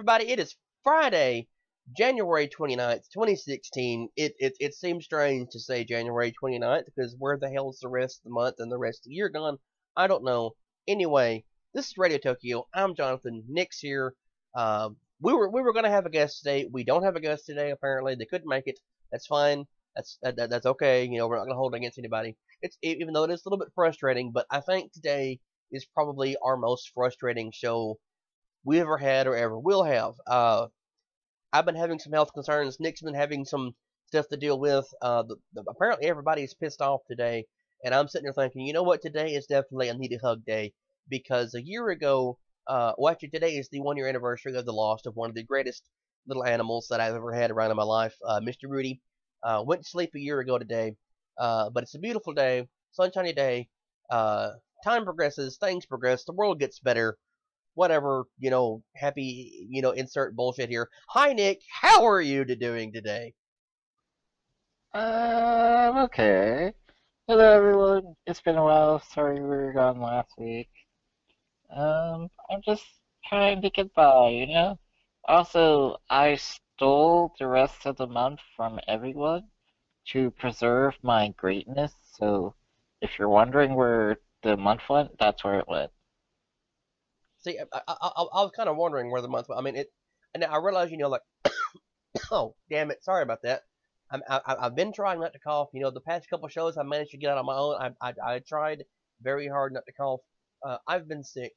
everybody. It is Friday, January 29th, 2016. It seems strange to say January 29th because where the hell is the rest of the month and the rest of the year gone? I don't know. Anyway, this is Radio Tokyo. I'm Jonathan. Nick's here. Uh, we were gonna have a guest today. We don't have a guest today. Apparently, they couldn't make it. That's fine. That's okay. We're not gonna hold it against anybody. Even though it is a little bit frustrating, but I think today is probably our most frustrating show we ever had or ever will have. I've been having some health concerns. Nick's been having some stuff to deal with. Apparently everybody's pissed off today, and I'm sitting there thinking, you know what? Today is definitely a need a hug day because a year ago, well, actually today is the 1 year anniversary of the loss of one of the greatest little animals that I've ever had around in my life. Mr. Rudy went to sleep a year ago today, but it's a beautiful day, sunshiny day. Time progresses, things progress, the world gets better whatever, happy, insert bullshit here. Hi, Nick. How are you doing today? Okay. Hello everyone. It's been a while. Sorry we were gone last week. I'm just trying to get by. Also, I stole the rest of the month from everyone to preserve my greatness, so if you're wondering where the month went, that's where it went. See, I was kind of wondering where the month. I mean, and I realize, like, oh, damn it, sorry about that. I've been trying not to cough. The past couple shows I managed to get out on my own. I tried very hard not to cough. I've been sick.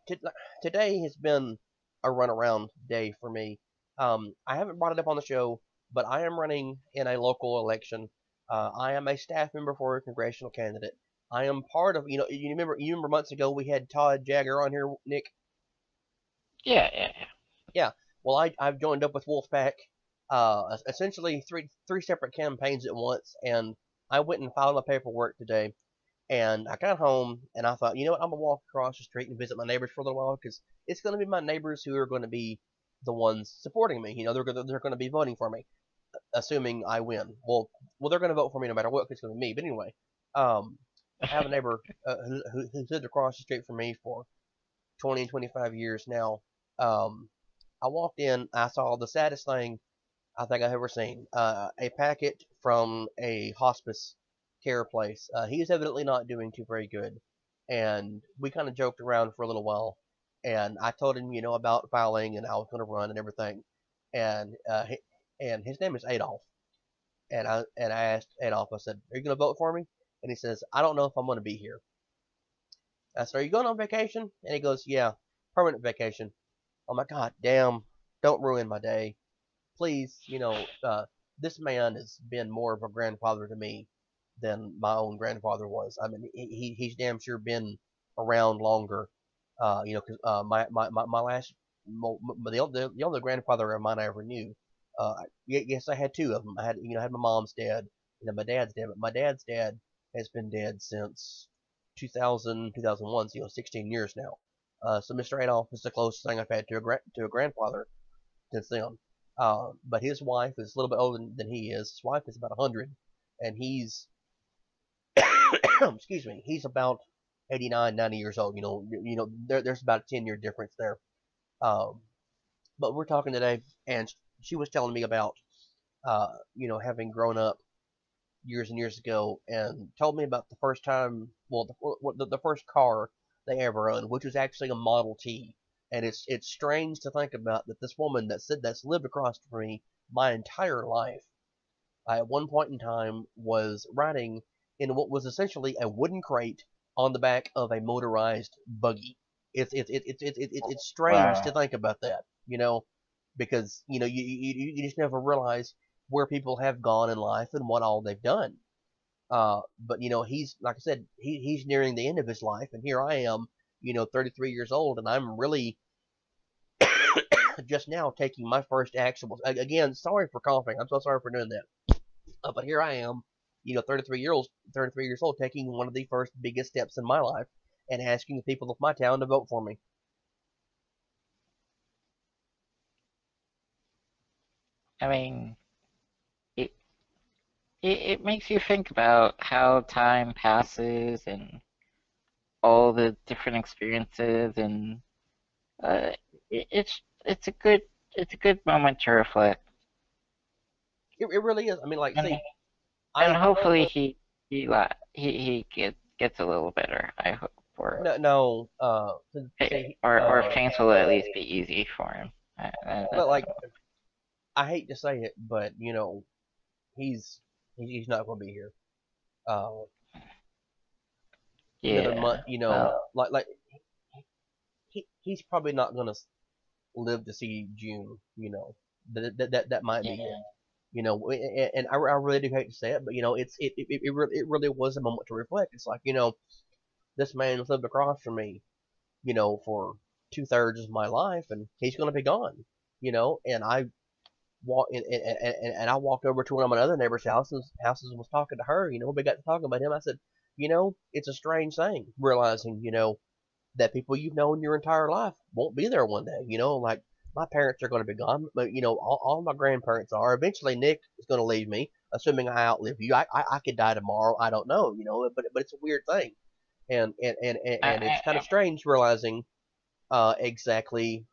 T- Today has been a runaround day for me. I haven't brought it up on the show, but I am running in a local election. I am a staff member for a congressional candidate. I am part of, you remember months ago we had Todd Jagger on here, Nick? Yeah, yeah, yeah. Yeah. Well, I've joined up with Wolfpack, essentially three separate campaigns at once, and I went and filed my paperwork today. And I got home and I thought, you know what, I'm gonna walk across the street and visit my neighbors for a little while because it's gonna be my neighbors who are gonna be the ones supporting me. They're gonna be voting for me, assuming I win. Well, they're gonna vote for me no matter what 'cause it's gonna be me. But anyway, I have a neighbor who's lived across the street from me for 20 and 25 years now. Um, I walked in, I saw the saddest thing I think I've ever seen. A packet from a hospice care place. He is evidently not doing too very good, and we kind of joked around for a little while. And I told him, about filing, and I was going to run and everything. And and his name is Adolf. And I asked Adolf. I said, "Are you going to vote for me?" And he says, "I don't know if I'm going to be here." I said, "Are you going on vacation?" And he goes, "Yeah, permanent vacation." Oh my God, damn! Don't ruin my day, please. This man has been more of a grandfather to me than my own grandfather was. I mean, he's damn sure been around longer. Because my last the only grandfather of mine I ever knew. Yes, I had two of them. I had my mom's dad and then my dad's dad. But my dad's dad has been dead since 2000, 2001. So 16 years now. So Mr. Adolf is the closest thing I've had to a grandfather since then. But his wife is a little bit older than he is. His wife is about 100, and he's excuse me, he's about 89, 90 years old. There's about a 10-year difference there. Um, but we're talking today, and she was telling me about, having grown up years and years ago, and told me about the first time, well, the first car they ever owned, which was actually a Model T. And it's strange to think about that this woman that's lived across from me my entire life, at one point in time was riding in what was essentially a wooden crate on the back of a motorized buggy. It's strange to Wow. think about that, because you just never realize where people have gone in life and what all they've done. But he's like I said, he's nearing the end of his life, and here I am, 33 years old, and I'm really just now taking my first actual. Again, sorry for coughing. I'm so sorry for doing that. But here I am, 33 years old, taking one of the first biggest steps in my life, and asking the people of my town to vote for me. I mean, it, it makes you think about how time passes and all the different experiences and uh, it's a good moment to reflect, It really is. I mean, like, and see, and I hopefully he gets a little better. I hope, or no no see or things will at least be easy for him. That's like I hate to say it, but he's he's not going to be here. Uh, another month, yeah. Well, like he's probably not going to live to see June. That might be it. yeah. And I really do hate to say it, but it really was a moment to reflect. It's like this man's lived across from me, for 2/3 of my life, and he's going to be gone. And I I walked over to one of my other neighbors' houses and was talking to her. We got to talking about him. I said, it's a strange thing realizing, that people you've known your entire life won't be there one day. Like my parents are going to be gone, but all my grandparents are. Eventually, Nick is going to leave me, assuming I outlive you. I could die tomorrow. I don't know. But it's a weird thing, and it's kind of I, strange realizing exactly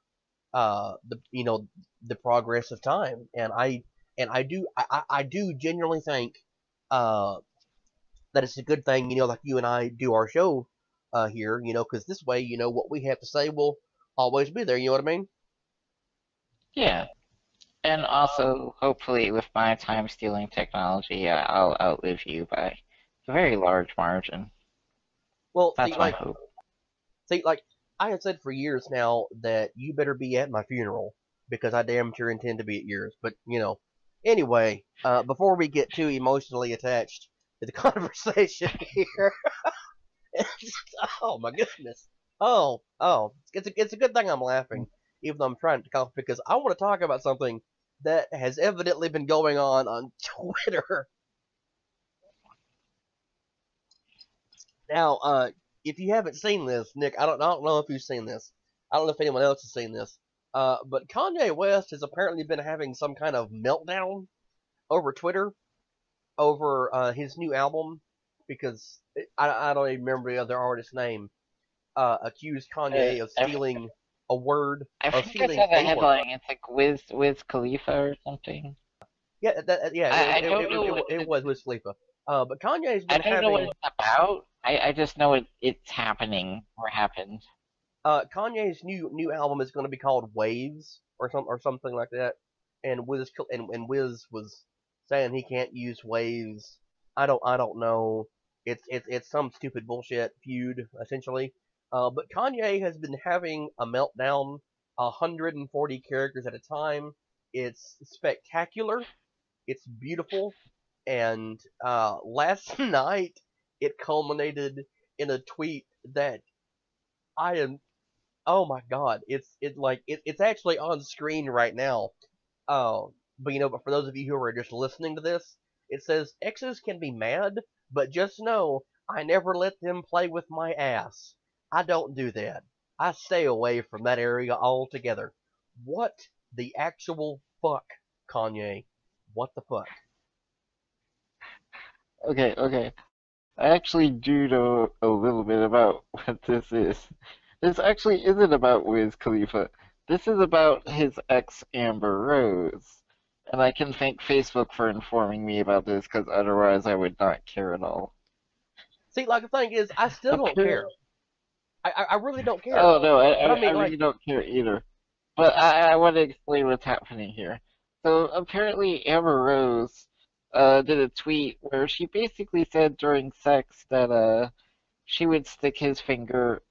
the the progress of time, and I do genuinely think uh that it's a good thing, like you and I do our show here, because this way, what we have to say will always be there. You know what I mean? yeah. And also, hopefully, with my time stealing technology, I'll outlive you by a very large margin. Well, That's my hope. like I had said for years now that you better be at my funeral because I damn sure intend to be at yours. But anyway, before we get too emotionally attached to the conversation here, oh my goodness, it's a good thing I'm laughing, even though I'm trying to cough because I want to talk about something that has evidently been going on Twitter. Now, if you haven't seen this, Nick, I don't know if you've seen this. I don't know if anyone else has seen this. But Kanye West has apparently been having some kind of meltdown over Twitter over his new album because I don't even remember the other artist's name. Accused Uh, Kanye of I, stealing a word, I of think I stealing saw the a word. headline. It's like Wiz Khalifa or something. Yeah, I don't know it was with Khalifa. But Kanye's I been don't know what having it's about. I just know it's happening or happened. Kanye's new album is going to be called Waves or something like that. And Wiz was saying he can't use Waves. I don't know. It's some stupid bullshit feud essentially. But Kanye has been having a meltdown, 140 characters at a time. It's spectacular. It's beautiful. And last night it culminated in a tweet that I am oh my god, it's actually on screen right now. But for those of you who are just listening to this, it says exes can be mad, but just know I never let them play with my ass. I don't do that. I stay away from that area altogether. What the actual fuck, Kanye? What the fuck? Okay. I actually do know a little bit about what this is. This actually isn't about Wiz Khalifa. This is about his ex Amber Rose. And I can thank Facebook for informing me about this because otherwise I would not care at all. See, like the thing is, I still don't Apparently, care. I really don't care. oh no, But I I mean, like, really don't care either. But I want to explain what's happening here. So apparently Amber Rose did a tweet where she basically said during sex that she would stick his finger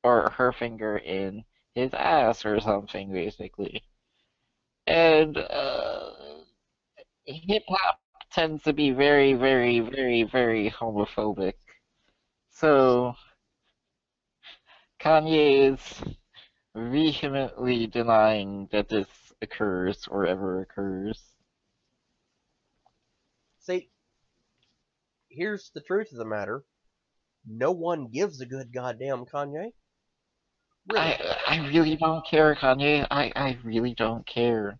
or her finger in his ass or something, basically. And hip hop tends to be very homophobic. So Kanye is vehemently denying that this occurs or ever occurs. see, here's the truth of the matter. No one gives a good goddamn, Kanye. Really. I really don't care, Kanye. I really don't care.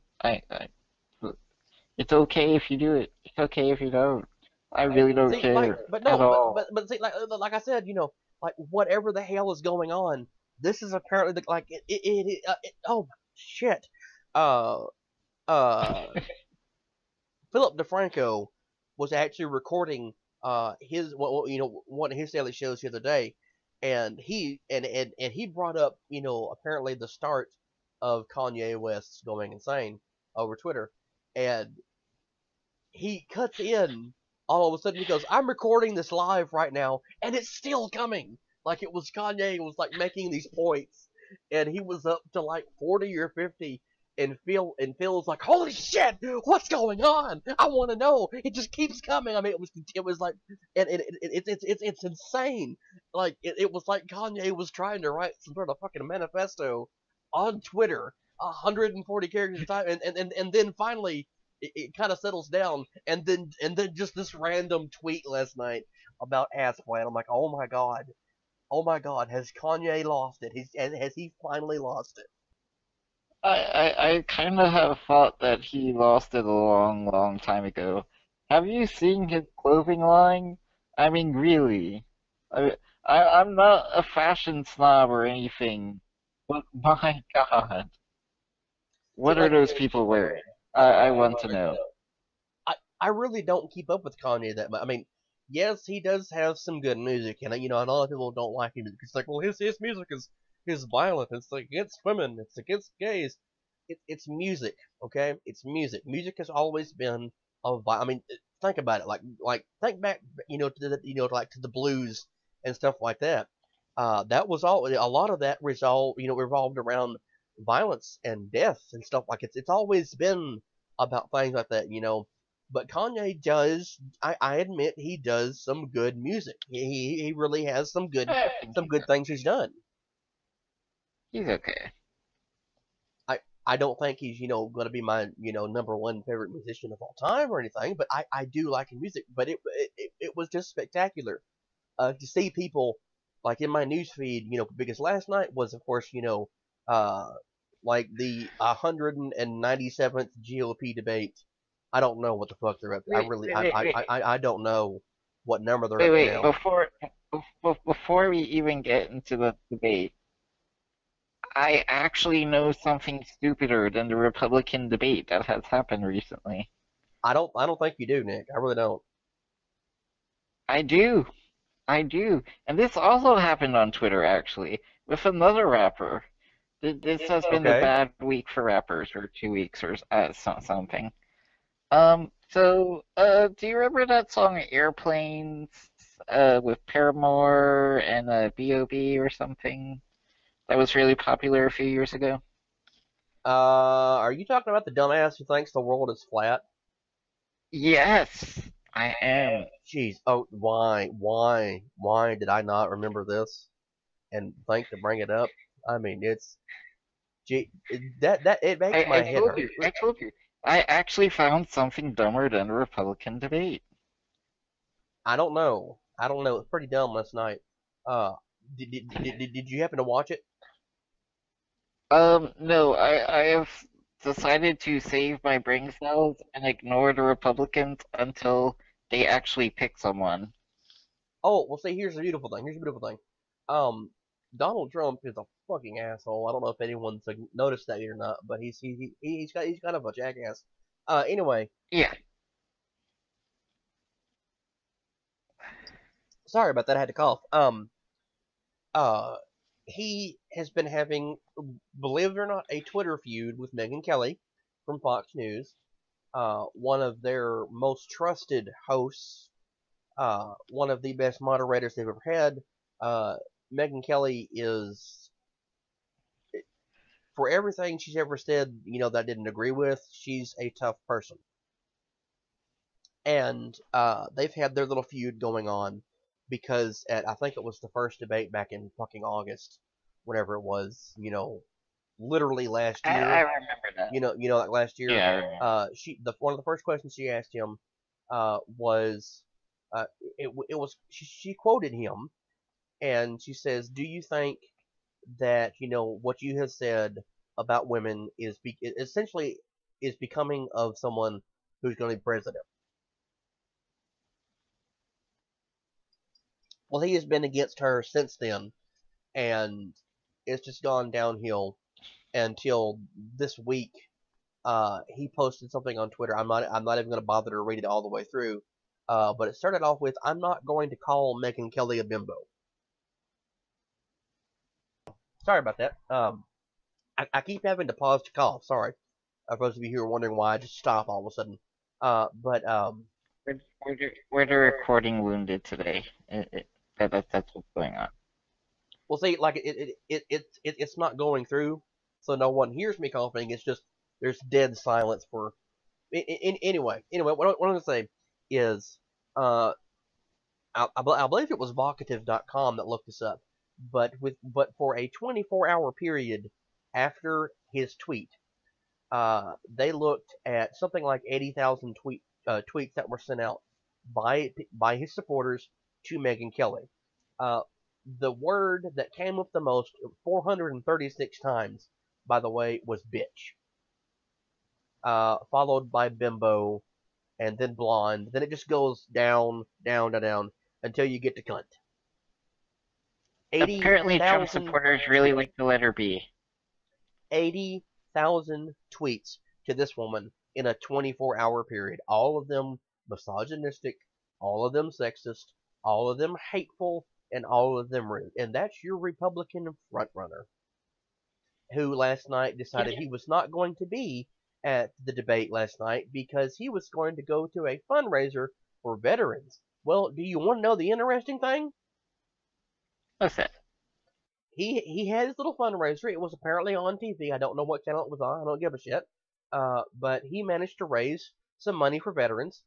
It's okay if you do it. It's okay if you don't. I really don't See, like, care but at no, all. but see, like I said, like whatever the hell is going on, this is apparently like oh shit. Uh, uh, Philip DeFranco was actually recording his one of his daily shows the other day, and he brought up apparently the start of Kanye West going insane over Twitter, and he cuts in all of a sudden. He goes, "I'm recording this live right now, and it's still coming." Like it was Kanye was like making these points, and he was up to like 40 or 50, and Phil's like, "Holy shit, what's going on? I want to know." It just keeps coming. I mean, it was like, and it's insane. Like it was like Kanye was trying to write some sort of fucking manifesto on Twitter, 140 characters at a time, and then finally it kind of settles down, and then just this random tweet last night about ass plant. I'm like, oh my god, has Kanye lost it? Has he finally lost it? I kind of have thought that he lost it a long, long time ago. Have you seen his clothing line? I mean, really. I'm not a fashion snob or anything, but my God, See, what are like, those people wearing? I want to know. I really don't keep up with Kanye that much. I mean, yes, he does have some good music, and a lot of people don't like him. It's like, well, his music is violent. It's like against women. It's against gays. It's music, okay? It's music. Music has always been I mean, think about it. Like think back, like to the blues and stuff like that. That was all. A lot of that revolved around violence and death and stuff like it's always been about things like that. But Kanye does. I admit he does some good music. He really has I think some good things he's done. he's okay. I don't think he's going to be my number one favorite musician of all time or anything. But I do like his music. But it was just spectacular to see people like in my news feed. Because last night was of course uh like the 197th GOP debate. I don't know what the fuck they're up to. I Wait, really, wait, wait, wait, I don't know what number they're wait, up to wait. now. Before we even get into the debate, I actually know something stupider than the Republican debate that has happened recently. I don't think you do, Nick. I really don't. I do. I do. And this also happened on Twitter, actually, with another rapper. This has been a Okay. bad week for rappers, or 2 weeks, or something. Do you remember that song Airplanes, with Paramore and B.O.B. or something? That was really popular a few years ago? Are you talking about the dumbass who thinks the world is flat? Yes, I am. Jeez. Oh, why did I not remember this and think to bring it up? I mean, gee, that it makes I my head told hurt. you. I told you. I actually found something dumber than a Republican debate. I don't know. I don't know. It's pretty dumb last night. Uh, did you happen to watch it? No, I have decided to save my brain cells and ignore the Republicans until they actually pick someone. Oh, well, see, here's the beautiful thing. Here's the beautiful thing. Um, Donald Trump is a fucking asshole. I don't know if anyone's noticed that or not, but he's kind of a jackass. Anyway, Yeah, sorry about that. I had to cough. Uh, he has been having, believe it or not, a Twitter feud with Megyn Kelly from Fox News. One of their most trusted hosts. One of the best moderators they've ever had. Megyn Kelly is, for everything she's ever said, that I didn't agree with, she's a tough person. And they've had their little feud going on because I think it was the first debate back in fucking August, whenever it was, literally last I year. remember that. Like last year. Yeah, I remember. One of the first questions she asked him was, uh, it was she quoted him, and she says, "Do you think that what you have said about women essentially is becoming of someone who's going to be president?" Well, he has been against her since then, and it's just gone downhill until this week. He posted something on Twitter. I'm not even going to bother to read it all the way through. But it started off with, "I'm not going to call Megyn Kelly a bimbo." Sorry about that. I keep having to pause to cough. Sorry. For those of you who are wondering why I just stop all of a sudden. But We're the recording wounded today. That's what's going on. Well, see, like it's not going through, so no one hears me coughing. It's just there's dead silence for. Anyway, what I'm gonna say is, I believe it was vocative.com that looked this up, but for a 24-hour period after his tweet, they looked at something like 80,000 tweets that were sent out by his supporters to Megyn Kelly. The word that came up the most, 436 times, by the way, was bitch. Followed by bimbo, and then blonde. Then it just goes down, down, down, down, until you get to cunt. Apparently, Trump supporters really like the letter B. 80,000 tweets to this woman in a 24-hour period. All of them misogynistic, all of them sexist, all of them hateful, and all of them rude. And that's your Republican frontrunner, who last night decided he was not going to be at the debate last night because he was going to go to a fundraiser for veterans. Well, do you want to know the interesting thing? What's that? He had his little fundraiser. It was apparently on TV. I don't know what channel it was on. I don't give a shit. But he managed to raise some money for veterans.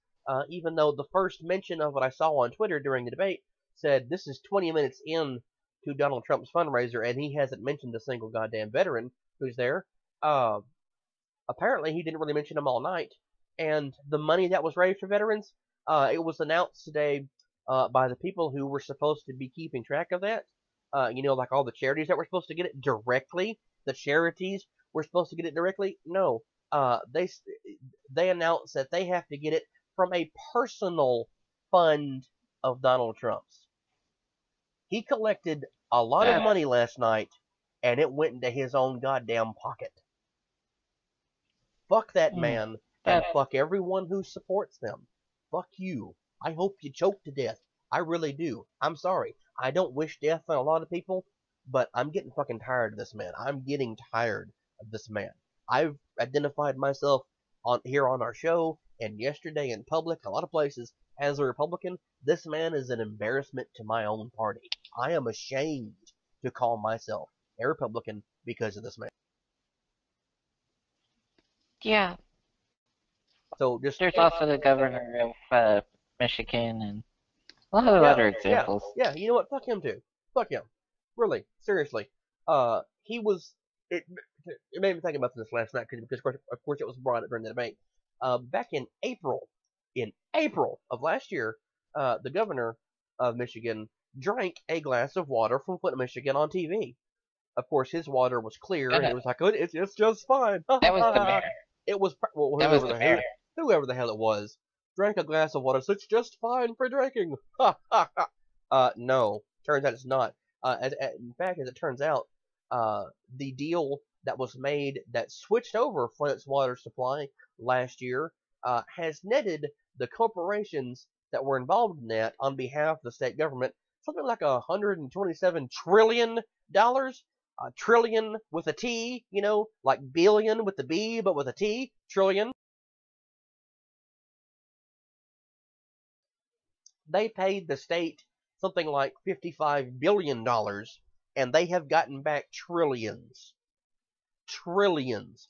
Even though the first mention of what I saw on Twitter during the debate said this is 20 minutes in to Donald Trump's fundraiser, and he hasn't mentioned a single goddamn veteran who's there. Apparently, he didn't really mention them all night. And the money that was raised for veterans, it was announced today by the people who were supposed to be keeping track of that. Like all the charities that were supposed to get it directly. The charities were supposed to get it directly. No, they announced that they have to get it from a personal fund of Donald Trump's. He collected a lot of money last night, and it went into his own goddamn pocket. Fuck that man, and fuck everyone who supports them. Fuck you. I hope you choke to death. I really do. I'm sorry. I don't wish death on a lot of people, but I'm getting fucking tired of this man. I'm getting tired of this man. I've identified myself here on our show and yesterday in public, a lot of places, as a Republican. This man is an embarrassment to my own party. I am ashamed to call myself a Republican because of this man. Yeah. So there's also the governor of Michigan and a lot of other examples. Yeah, you know what? Fuck him too. Fuck him. Really, seriously. He was. It made me think about this last night because of course it was brought up during the debate. Back in April of last year, the governor of Michigan drank a glass of water from Flint, Michigan on TV. Of course, his water was clear, and it was like, it's just fine. That was the mayor. It was whoever the hell it was drank a glass of water, so it's just fine for drinking. No, turns out it's not. In fact, as it turns out, the deal that was made that switched over Flint's water supply last year has netted the corporations that were involved in that on behalf of the state government something like $127 trillion. Trillion with a T, like billion with the B, but with a T, trillion. They paid the state something like $55 billion, and they have gotten back trillions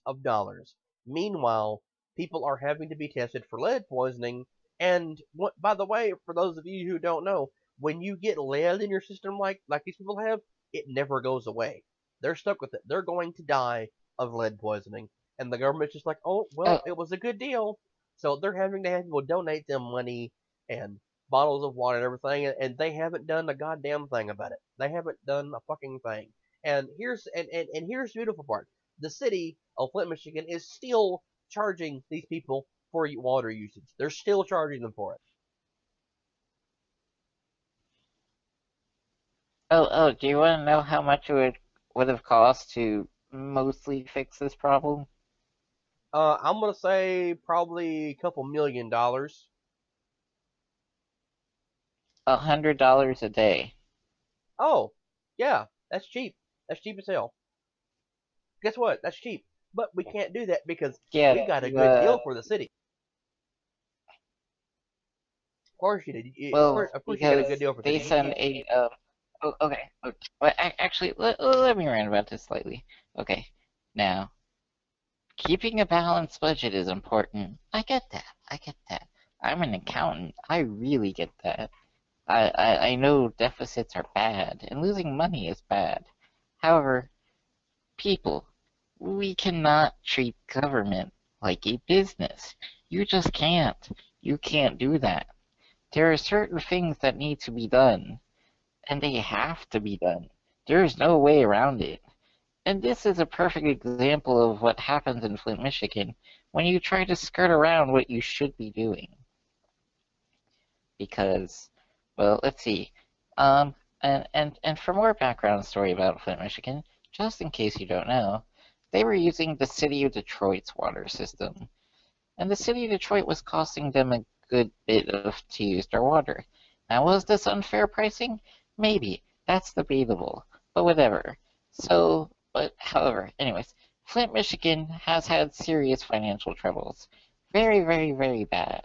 of dollars. Meanwhile, people are having to be tested for lead poisoning, and by the way, for those of you who don't know, when you get lead in your system like these people have, it never goes away. They're stuck with it. They're going to die of lead poisoning. And the government's just like, oh, well, it was a good deal. So they're having to have people donate them money and bottles of water and everything, and they haven't done a goddamn thing about it. They haven't done a fucking thing. And here's the beautiful part. The city of Flint, Michigan is still charging these people for water usage. They're still charging them for it. Oh, do you want to know how much it would have cost to mostly fix this problem? I'm gonna say probably a couple $1 million. $100 a day. Oh, yeah, that's cheap. That's cheap as hell. Guess what? That's cheap. But we can't do that because Yeah, we got a you, good deal for the city. Of course you did. well, Of course you got a because good deal for the they city. You send can't. a, oh, okay, okay. Well, actually, let me rant about this slightly. Okay, now, keeping a balanced budget is important. I get that. I get that. I'm an accountant. I really get that. I know deficits are bad, and losing money is bad. However, people, we cannot treat government like a business. You just can't. You can't do that. There are certain things that need to be done, and they have to be done. There is no way around it. And this is a perfect example of what happens in Flint, Michigan, when you try to skirt around what you should be doing. Because, well, let's see. Um, and for more background story about Flint, Michigan, just in case you don't know, they were using the city of Detroit's water system, and the city of Detroit was costing them a good bit to use their water. Now, was this unfair pricing? Maybe. That's debatable, but whatever. So, but however, anyways, Flint, Michigan has had serious financial troubles. Very, very, very bad.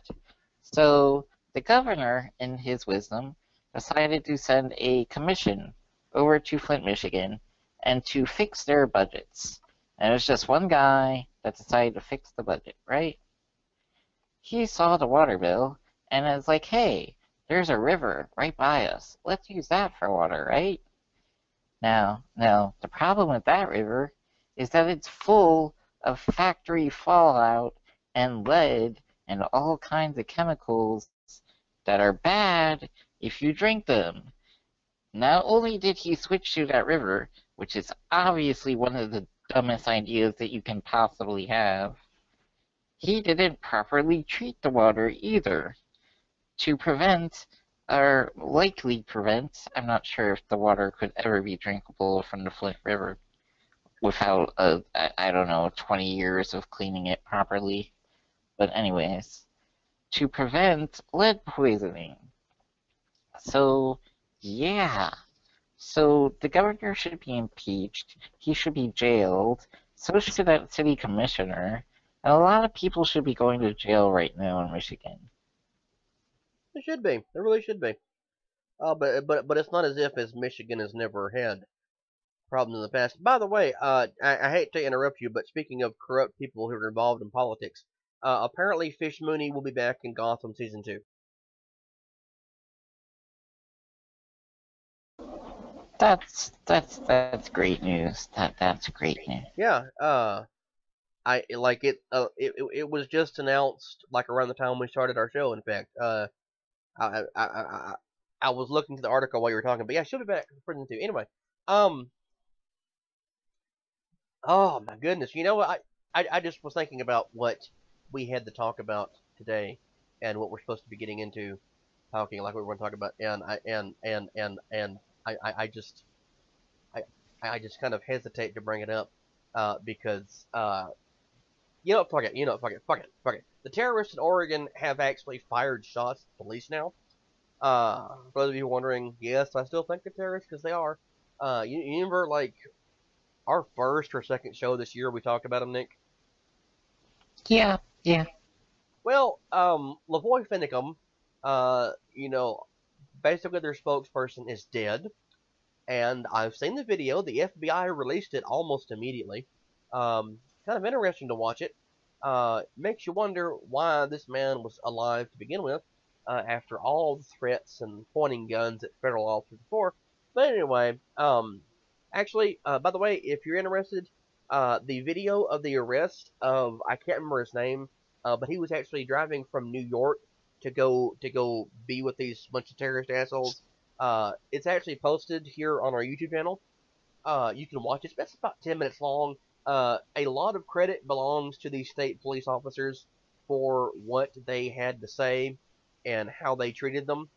So the governor, in his wisdom, decided to send a commission over to Flint, Michigan, and to fix their budgets. And it was just one guy that decided to fix the budget, right? He saw the water bill and is like, hey, there's a river right by us. Let's use that for water, right? Now, the problem with that river is that it's full of factory fallout and lead and all kinds of chemicals that are bad if you drink them. Not only did he switch to that river, which is obviously one of the dumbest ideas that you can possibly have, he didn't properly treat the water either to prevent, or likely prevent, I'm not sure if the water could ever be drinkable from the Flint River without, I don't know, 20 years of cleaning it properly. But anyways, to prevent lead poisoning. So, yeah. So the governor should be impeached. He should be jailed. So should that city commissioner. And a lot of people should be going to jail right now in Michigan. It should be. It really should be. But it's not as if as Michigan has never had problems in the past. By the way, I hate to interrupt you, but speaking of corrupt people who are involved in politics, apparently Fish Mooney will be back in Gotham season 2. That's great news. That's great news. Yeah, I like it. It was just announced like around the time we started our show. In fact, I I I, I, I was looking to the article while you were talking, but yeah, she'll be back for season 2. Anyway, um, oh my goodness, you know what? I just was thinking about what we had to talk about today, and what we're supposed to be getting into, talking like we were going to talk about, and I just I I just kind of hesitate to bring it up, because you know, fuck it. You know, fuck it. Fuck it. Fuck it. The terrorists in Oregon have actually fired shots at police now. For those of you wondering, yes, I still think they're terrorists because they are. You remember like our first or second show this year we talked about them, Nick? Yeah, yeah. Well, Lavoy Finicum, you know, basically their spokesperson is dead, and I've seen the video. The FBI released it almost immediately. Kind of interesting to watch it. Makes you wonder why this man was alive to begin with, after all the threats and pointing guns at federal officers before. But anyway, actually, by the way, if you're interested, the video of the arrest of, I can't remember his name, but he was actually driving from New York to go be with these bunch of terrorist assholes. It's actually posted here on our YouTube channel. You can watch it. It's about 10 minutes long. A lot of credit belongs to these state police officers for what they had to say and how they treated them.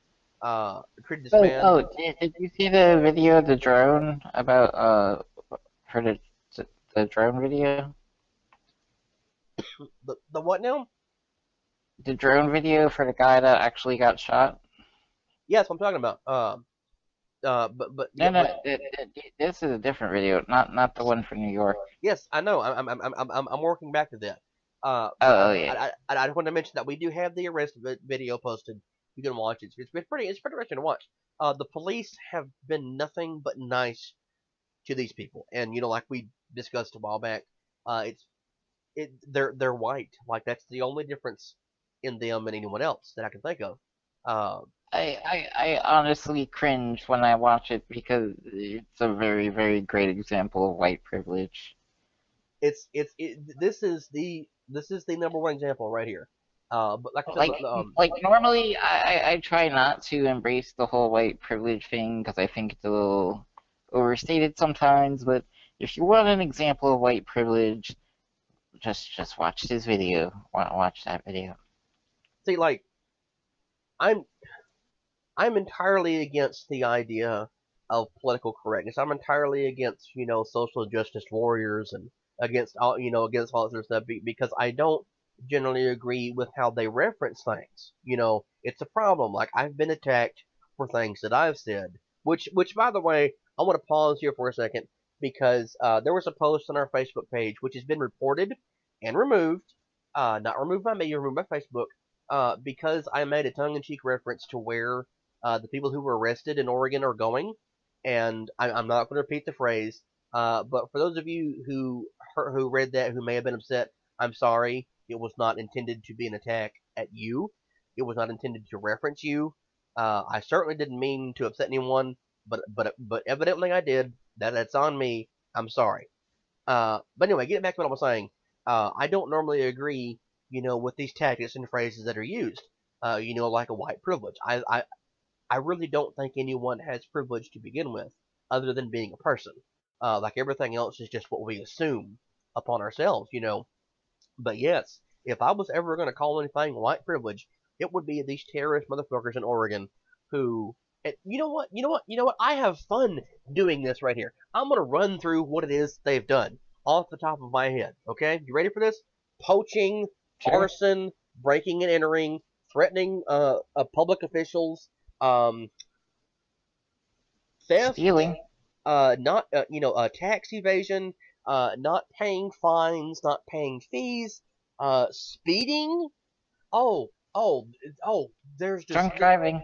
Treated this Oh, man. did you see the video of the drone about for the drone video? The what now? The drone video for the guy that actually got shot? Yeah, that's what I'm talking about. But No, yeah, no, but this is a different video, not the one from New York. yes, I know. I'm working back to that. Oh, yeah. I just want to mention that we do have the arrest video posted. You can watch it. It's pretty interesting to watch. The police have been nothing but nice to these people, and like we discussed a while back, they're white. Like that's the only difference in them and anyone else that I can think of. Uh, I honestly cringe when I watch it because it's a very, very great example of white privilege. this is the number one example right here. But like I said, Like, like normally I try not to embrace the whole white privilege thing because I think it's a little overstated sometimes, but if you want an example of white privilege, just watch this video. Watch that video. see, like I'm I'm entirely against the idea of political correctness. I'm entirely against social justice warriors and against all that sort of stuff because I don't generally agree with how they reference things. It's a problem. Like I've been attacked for things that I've said. Which by the way, I want to pause here for a second because there was a post on our Facebook page which has been reported and removed. Not removed by me, removed by Facebook. Because I made a tongue-in-cheek reference to where the people who were arrested in Oregon are going, and I'm not going to repeat the phrase. But for those of you who read that who may have been upset, I'm sorry. It was not intended to be an attack at you. It was not intended to reference you. I certainly didn't mean to upset anyone, but evidently I did. That's on me. I'm sorry. But anyway, getting back to what I was saying, I don't normally agree, with these tactics and phrases that are used. Like a white privilege. I really don't think anyone has privilege to begin with, other than being a person. Like everything else is just what we assume upon ourselves. But yes, if I was ever going to call anything white privilege, it would be these terrorist motherfuckers in Oregon who. And you know what? You know what? You know what? I have fun doing this right here. I'm going to run through what it is they've done off the top of my head. Okay? You ready for this? Poaching, Sure. arson, breaking and entering, threatening public officials, um, theft, Stealing. not tax evasion, not paying fines, not paying fees, speeding. Oh, oh, oh. There's just Drunk driving.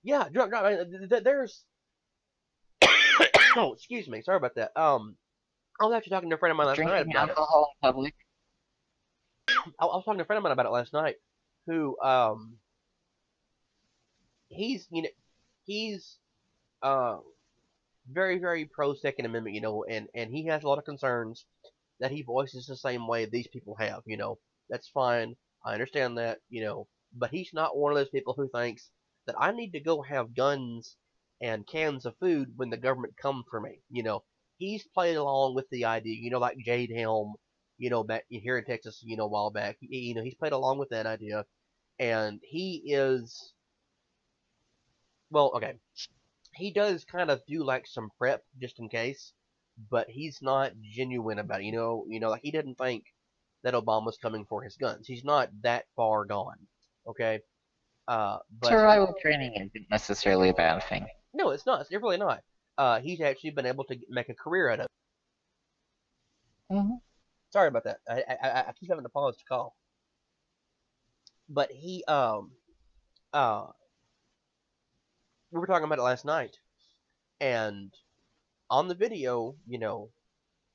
yeah, drunk driving. There's oh, excuse me, sorry about that. I was actually talking to a friend of mine last night Drinking about it. alcohol in public. I was talking to a friend of mine about it last night, who he's he's uh very, very pro Second Amendment, and he has a lot of concerns that he voices the same way these people have. That's fine. I understand that. But he's not one of those people who thinks that I need to go have guns and cans of food when the government comes for me. He's played along with the idea, like Jade Helm, back here in Texas, a while back. He's played along with that idea, and he is, well, okay, he does kind of do like some prep just in case, but he's not genuine about it. Like he didn't think that Obama's coming for his guns. He's not that far gone. Okay, but Survival training isn't necessarily a bad thing. no, it's not. It's really not. He's actually been able to make a career out of it. Hmm. Sorry about that. I keep having to pause to call. But uh, we were talking about it last night, and on the video,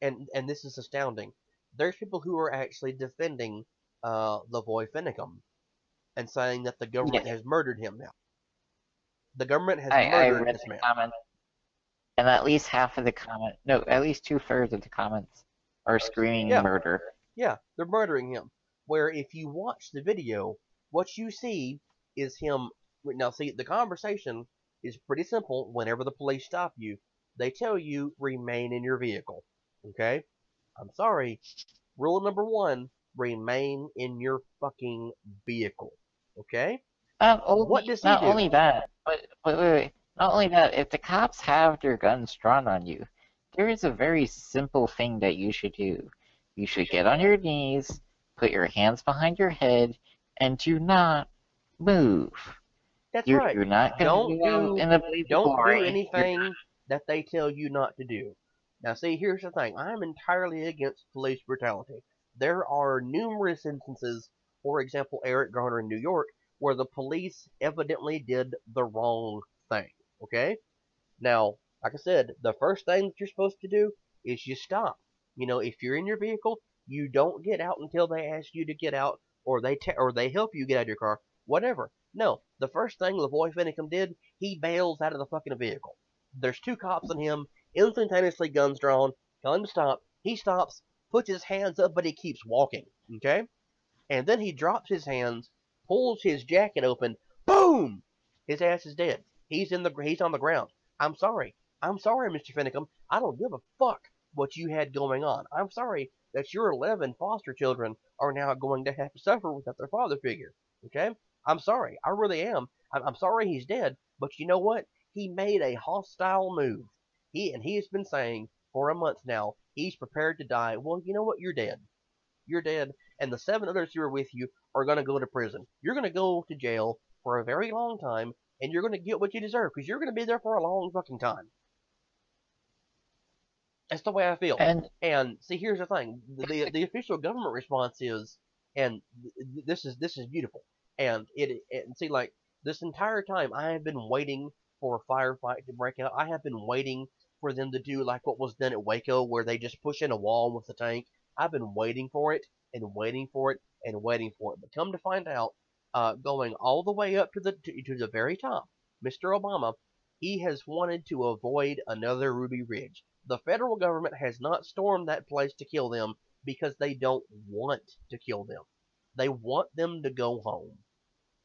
and this is astounding. There's people who are actually defending Lavoy Finicum and saying that the Yeah, government has murdered him now. The government has I murdered read this the man. comment, and at least half of the comment, no, at least two-thirds of the comments are screaming Yeah, murder. yeah, they're murdering him. Where if you watch the video, what you see is him. Now, see, the conversation is pretty simple. Whenever the police stop you, they tell you remain in your vehicle. Okay? I'm sorry. Rule number one: remain in your fucking vehicle. Okay? What does he Not do? only that, but wait. Not only that, if the cops have their guns drawn on you, there is a very simple thing that you should do. You should get on your knees, put your hands behind your head, and do not move. That's You're right. you're not gonna Don't be out do in a blaze of don't do glory. You're anything that they tell you not to do. Now, see, here's the thing. I'm entirely against police brutality. There are numerous instances, for example, Eric Garner in New York, where the police evidently did the wrong thing. Okay? Now, like I said, the first thing that you're supposed to do is you stop. If you're in your vehicle, you don't get out until they ask you to get out, or they help you get out of your car, whatever. No, the first thing LaVoy Finicum did, he bails out of the fucking vehicle. There's two cops on him, instantaneously guns drawn, tell him to stop. He stops, puts his hands up, but he keeps walking. Okay, and then he drops his hands, pulls his jacket open, boom! His ass is dead. He's on the ground. I'm sorry. I'm sorry, Mr. Finicum. I don't give a fuck what you had going on. I'm sorry that your 11 foster children are now going to have to suffer without their father figure. Okay? I'm sorry. I really am. I'm sorry he's dead, but you know what? He made a hostile move. He has been saying for a month now he's prepared to die. Well, you know what? You're dead. You're dead, and the 7 others who are with you are going to go to prison. You're going to go to jail for a very long time, and you're going to get what you deserve because you're going to be there for a long fucking time. That's the way I feel. and And see, here's the thing: the official government response is, and this is beautiful. And see, like this entire time, I have been waiting for a firefight to break out. I have been waiting for them to do like what was done at Waco, where they just push in a wall with the tank. I've been waiting for it and waiting for it and waiting for it. But come to find out, going all the way up to the very top, Mr. Obama, he has wanted to avoid another Ruby Ridge. The federal government has not stormed that place to kill them because they don't want to kill them. They want them to go home.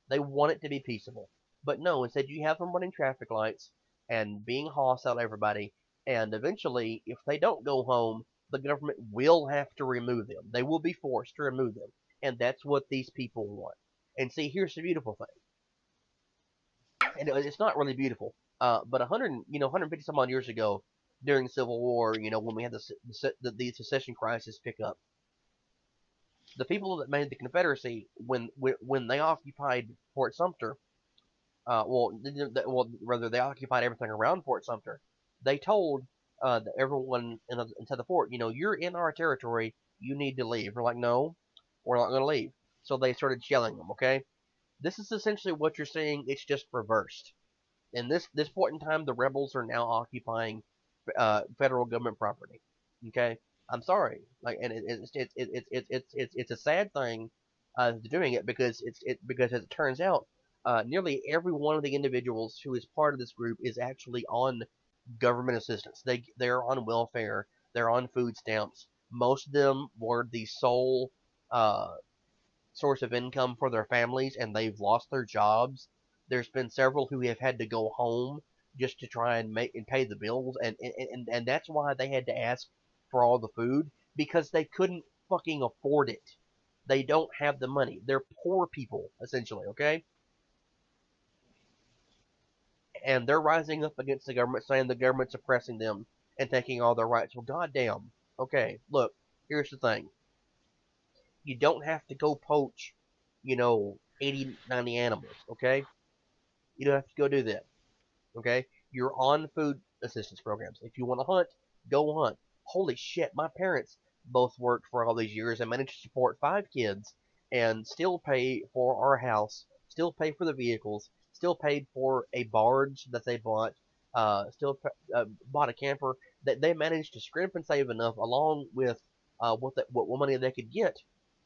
They want it to be peaceable. But no, instead you have them running traffic lights and being hostile to everybody. And eventually, if they don't go home, the government will have to remove them. They will be forced to remove them. And that's what these people want. And see, here's the beautiful thing. And it's not really beautiful. But 150 some odd years ago, during the Civil War, when we had the secession crisis pick up, the people that made the Confederacy, when they occupied Fort Sumter, rather they occupied everything around Fort Sumter, they told everyone inside the fort, you're in our territory, you need to leave. We're like, no, we're not going to leave. So they started shelling them. Okay, this is essentially what you're seeing. It's just reversed. In this point in time, the rebels are now occupying federal government property. Okay, I'm sorry, like, and it's a sad thing doing it because as it turns out, nearly every one of the individuals who is part of this group is actually on government assistance. They're on welfare. They're on food stamps. Most of them were the sole uh, source of income for their families, and they've lost their jobs. There's been several who have had to go home just to try and make and pay the bills, and that's why they had to ask for all the food because they couldn't fucking afford it. They don't have the money. They're poor people essentially, okay? And they're rising up against the government, saying the government's oppressing them and taking all their rights. Well, goddamn. Okay, look, here's the thing. You don't have to go poach, 80, 90 animals, okay? You don't have to go do that, okay? You're on food assistance programs. If you want to hunt, go hunt. Holy shit, my parents both worked for all these years and managed to support 5 kids and still pay for our house, still pay for the vehicles, still paid for a barge that they bought, still bought a camper. That they managed to scrimp and save enough along with what money they could get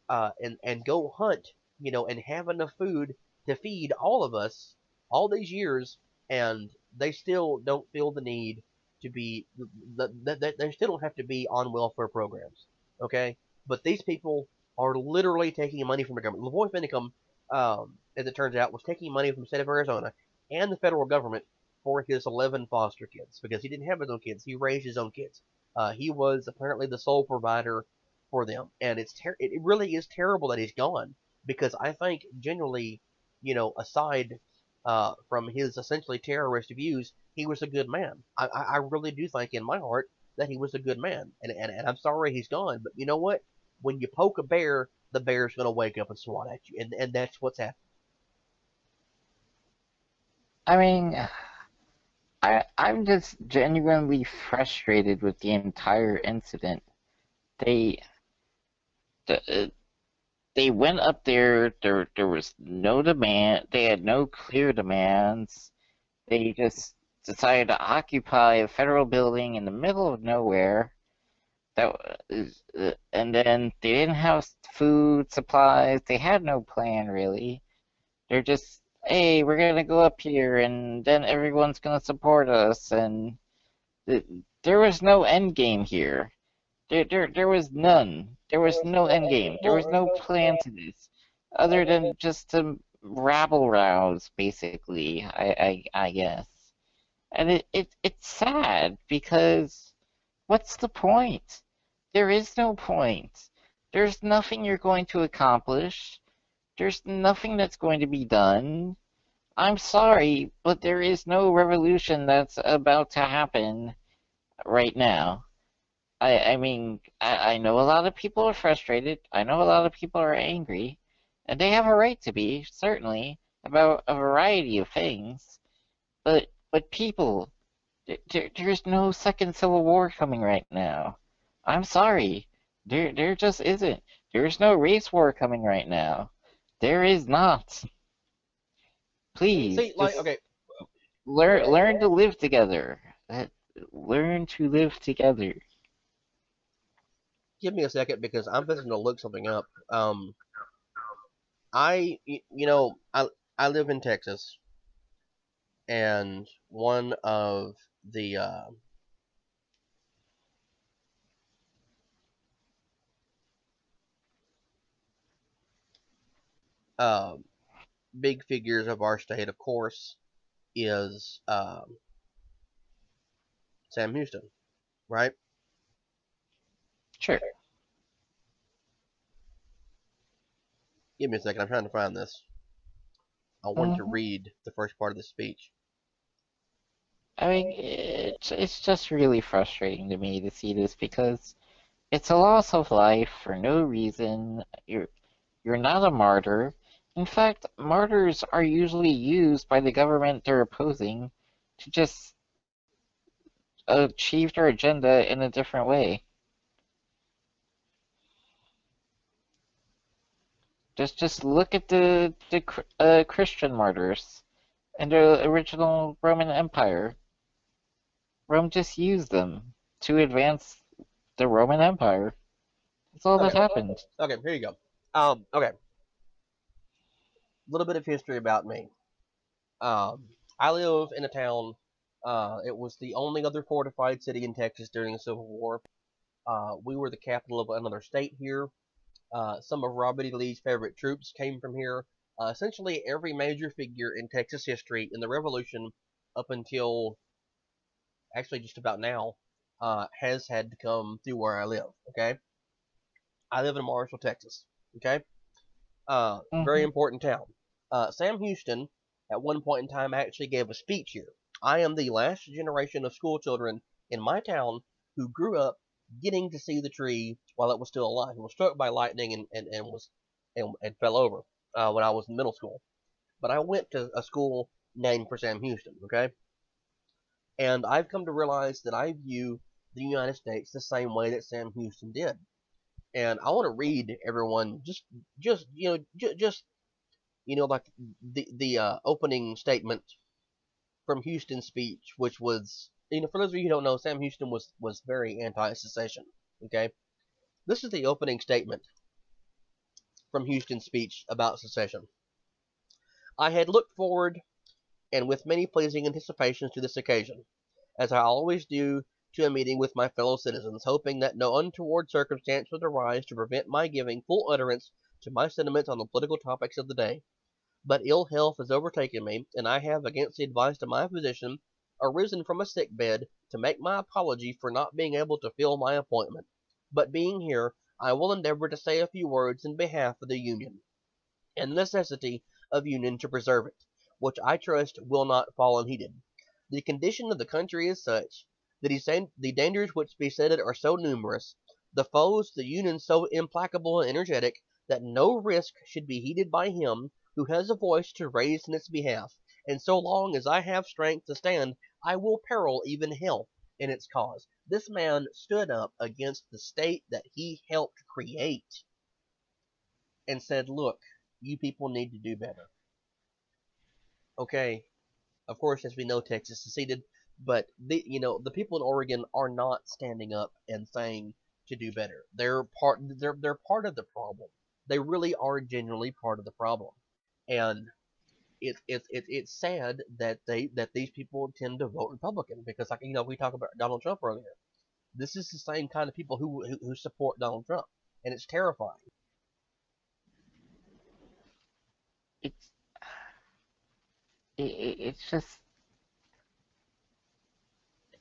and go hunt, and have enough food to feed all of us all these years, and they still don't feel the need to be, they still don't have to be on welfare programs, okay? But these people are literally taking money from the government. LaVoy Finicum, as it turns out, was taking money from the state of Arizona and the federal government for his 11 foster kids because he didn't have his own kids. He raised his own kids. He was apparently the sole provider for them, and it really is terrible that he's gone because I think genuinely, aside from his essentially terrorist views, he was a good man. I really do think in my heart that he was a good man. And I'm sorry he's gone, but you know what? When you poke a bear, the bear's going to wake up and swat at you, and that's what's happened. I mean, I'm just genuinely frustrated with the entire incident. They the, they went up there. There was no demand. They had no clear demands. They just decided to occupy a federal building in the middle of nowhere. And then they didn't have food supplies. They had no plan really. They're just, hey, we're gonna go up here, and then everyone's gonna support us. And there was no end game here. There was none. There was no end game. There was no plan to this, other than just to rabble rouse, basically. I guess. And it's sad because what's the point? There is no point. There's nothing you're going to accomplish. There's nothing that's going to be done. I'm sorry, but there is no revolution that's about to happen right now. I mean, I know a lot of people are frustrated. I know a lot of people are angry, and they have a right to be, certainly, about a variety of things. But people, there's no second civil war coming right now. I'm sorry. There just isn't. There's no race war coming right now. There is not. Please, See, like, just okay, learn to live together. Learn to live together. give me a second because I'm visiting to look something up. I live in Texas, and one of the uh, big figures of our state, of course, is Sam Houston, right? Sure. Give me a second. I'm trying to find this. I wanted to hmm read the first part of the speech. I mean, it's just really frustrating to me to see this because it's a loss of life for no reason. You're not a martyr. In fact, martyrs are usually used by the government they're opposing to just achieve their agenda in a different way. Just look at the Christian martyrs in the original Roman Empire. Rome just used them to advance the Roman Empire. That's all that Okay, happened. okay, here you go. Okay, a little bit of history about me. I live in a town. It was the only other fortified city in Texas during the Civil War. We were the capital of another state here. Some of Robert E. Lee's favorite troops came from here. Essentially, every major figure in Texas history in the Revolution up until actually just about now has had to come through where I live. Okay, I live in Marshall, Texas. Okay, very hmm important town. Sam Houston, at one point in time, actually gave a speech here. I am the last generation of school children in my town who grew up getting to see the tree while it was still alive. It was struck by lightning and fell over when I was in middle school. But I went to a school named for Sam Houston. Okay, and I've come to realize that I view the United States the same way that Sam Houston did. And I want to read everyone just just like the opening statement from Houston's speech, which was, for those of you who don't know, Sam Houston was very anti-secession. Okay, this is the opening statement from Houston's speech about secession. I had looked forward, and with many pleasing anticipations, to this occasion, as I always do to a meeting with my fellow citizens, hoping that no untoward circumstance would arise to prevent my giving full utterance to my sentiments on the political topics of the day. But ill health has overtaken me, and I have, against the advice of my physician, arisen from a sick bed to make my apology for not being able to fill my appointment. But being here, I will endeavor to say a few words in behalf of the Union, and the necessity of union to preserve it, which I trust will not fall unheeded. The condition of the country is such The dangers which beset it are so numerous, the foes the Union so implacable and energetic, that no risk should be heeded by him who has a voice to raise in its behalf, and so long as I have strength to stand, I will peril even health in its cause. This man stood up against the state that he helped create and said, look, you people need to do better. Okay, of course, as we know, Texas seceded, but the people in Oregon are not standing up and saying to do better. They're part of the problem. They really are genuinely part of the problem, and it's sad that these people tend to vote Republican because, like, we talked about Donald Trump earlier. This is the same kind of people who support Donald Trump, and it's terrifying. It's it's just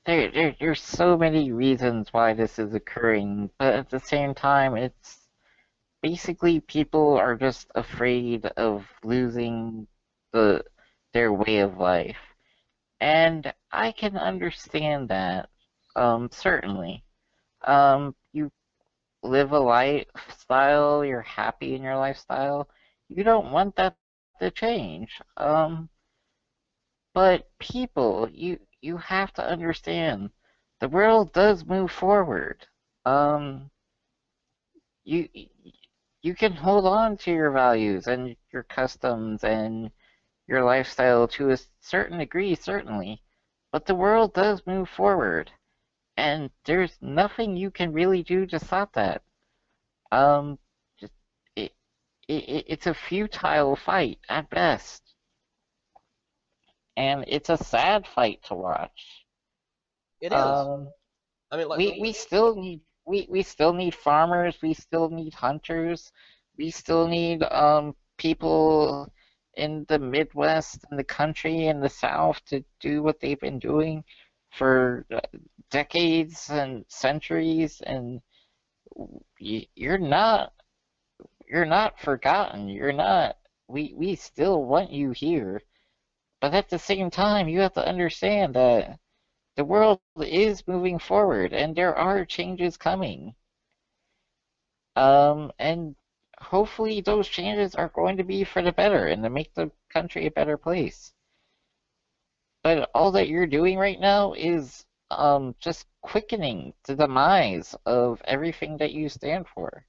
there's so many reasons why this is occurring, but at the same time, it's basically people are just afraid of losing the their way of life. And I can understand that, certainly. You live a lifestyle, you're happy in your lifestyle, you don't want that to change. But people, you have to understand, the world does move forward. Um, you you can hold on to your values and your customs and your lifestyle to a certain degree, certainly, but the world does move forward, and there's nothing you can really do to stop that. Um, just it, it's a futile fight at best, and it's a sad fight to watch. It is. Um, I mean, like, we still need farmers, we still need hunters, we still need people in the Midwest and the country and the South to do what they've been doing for decades and centuries, and you're not forgotten. You're not. We still want you here, but at the same time, you have to understand that the world is moving forward and there are changes coming. And hopefully those changes are going to be for the better and to make the country a better place. But all that you're doing right now is just quickening the demise of everything that you stand for.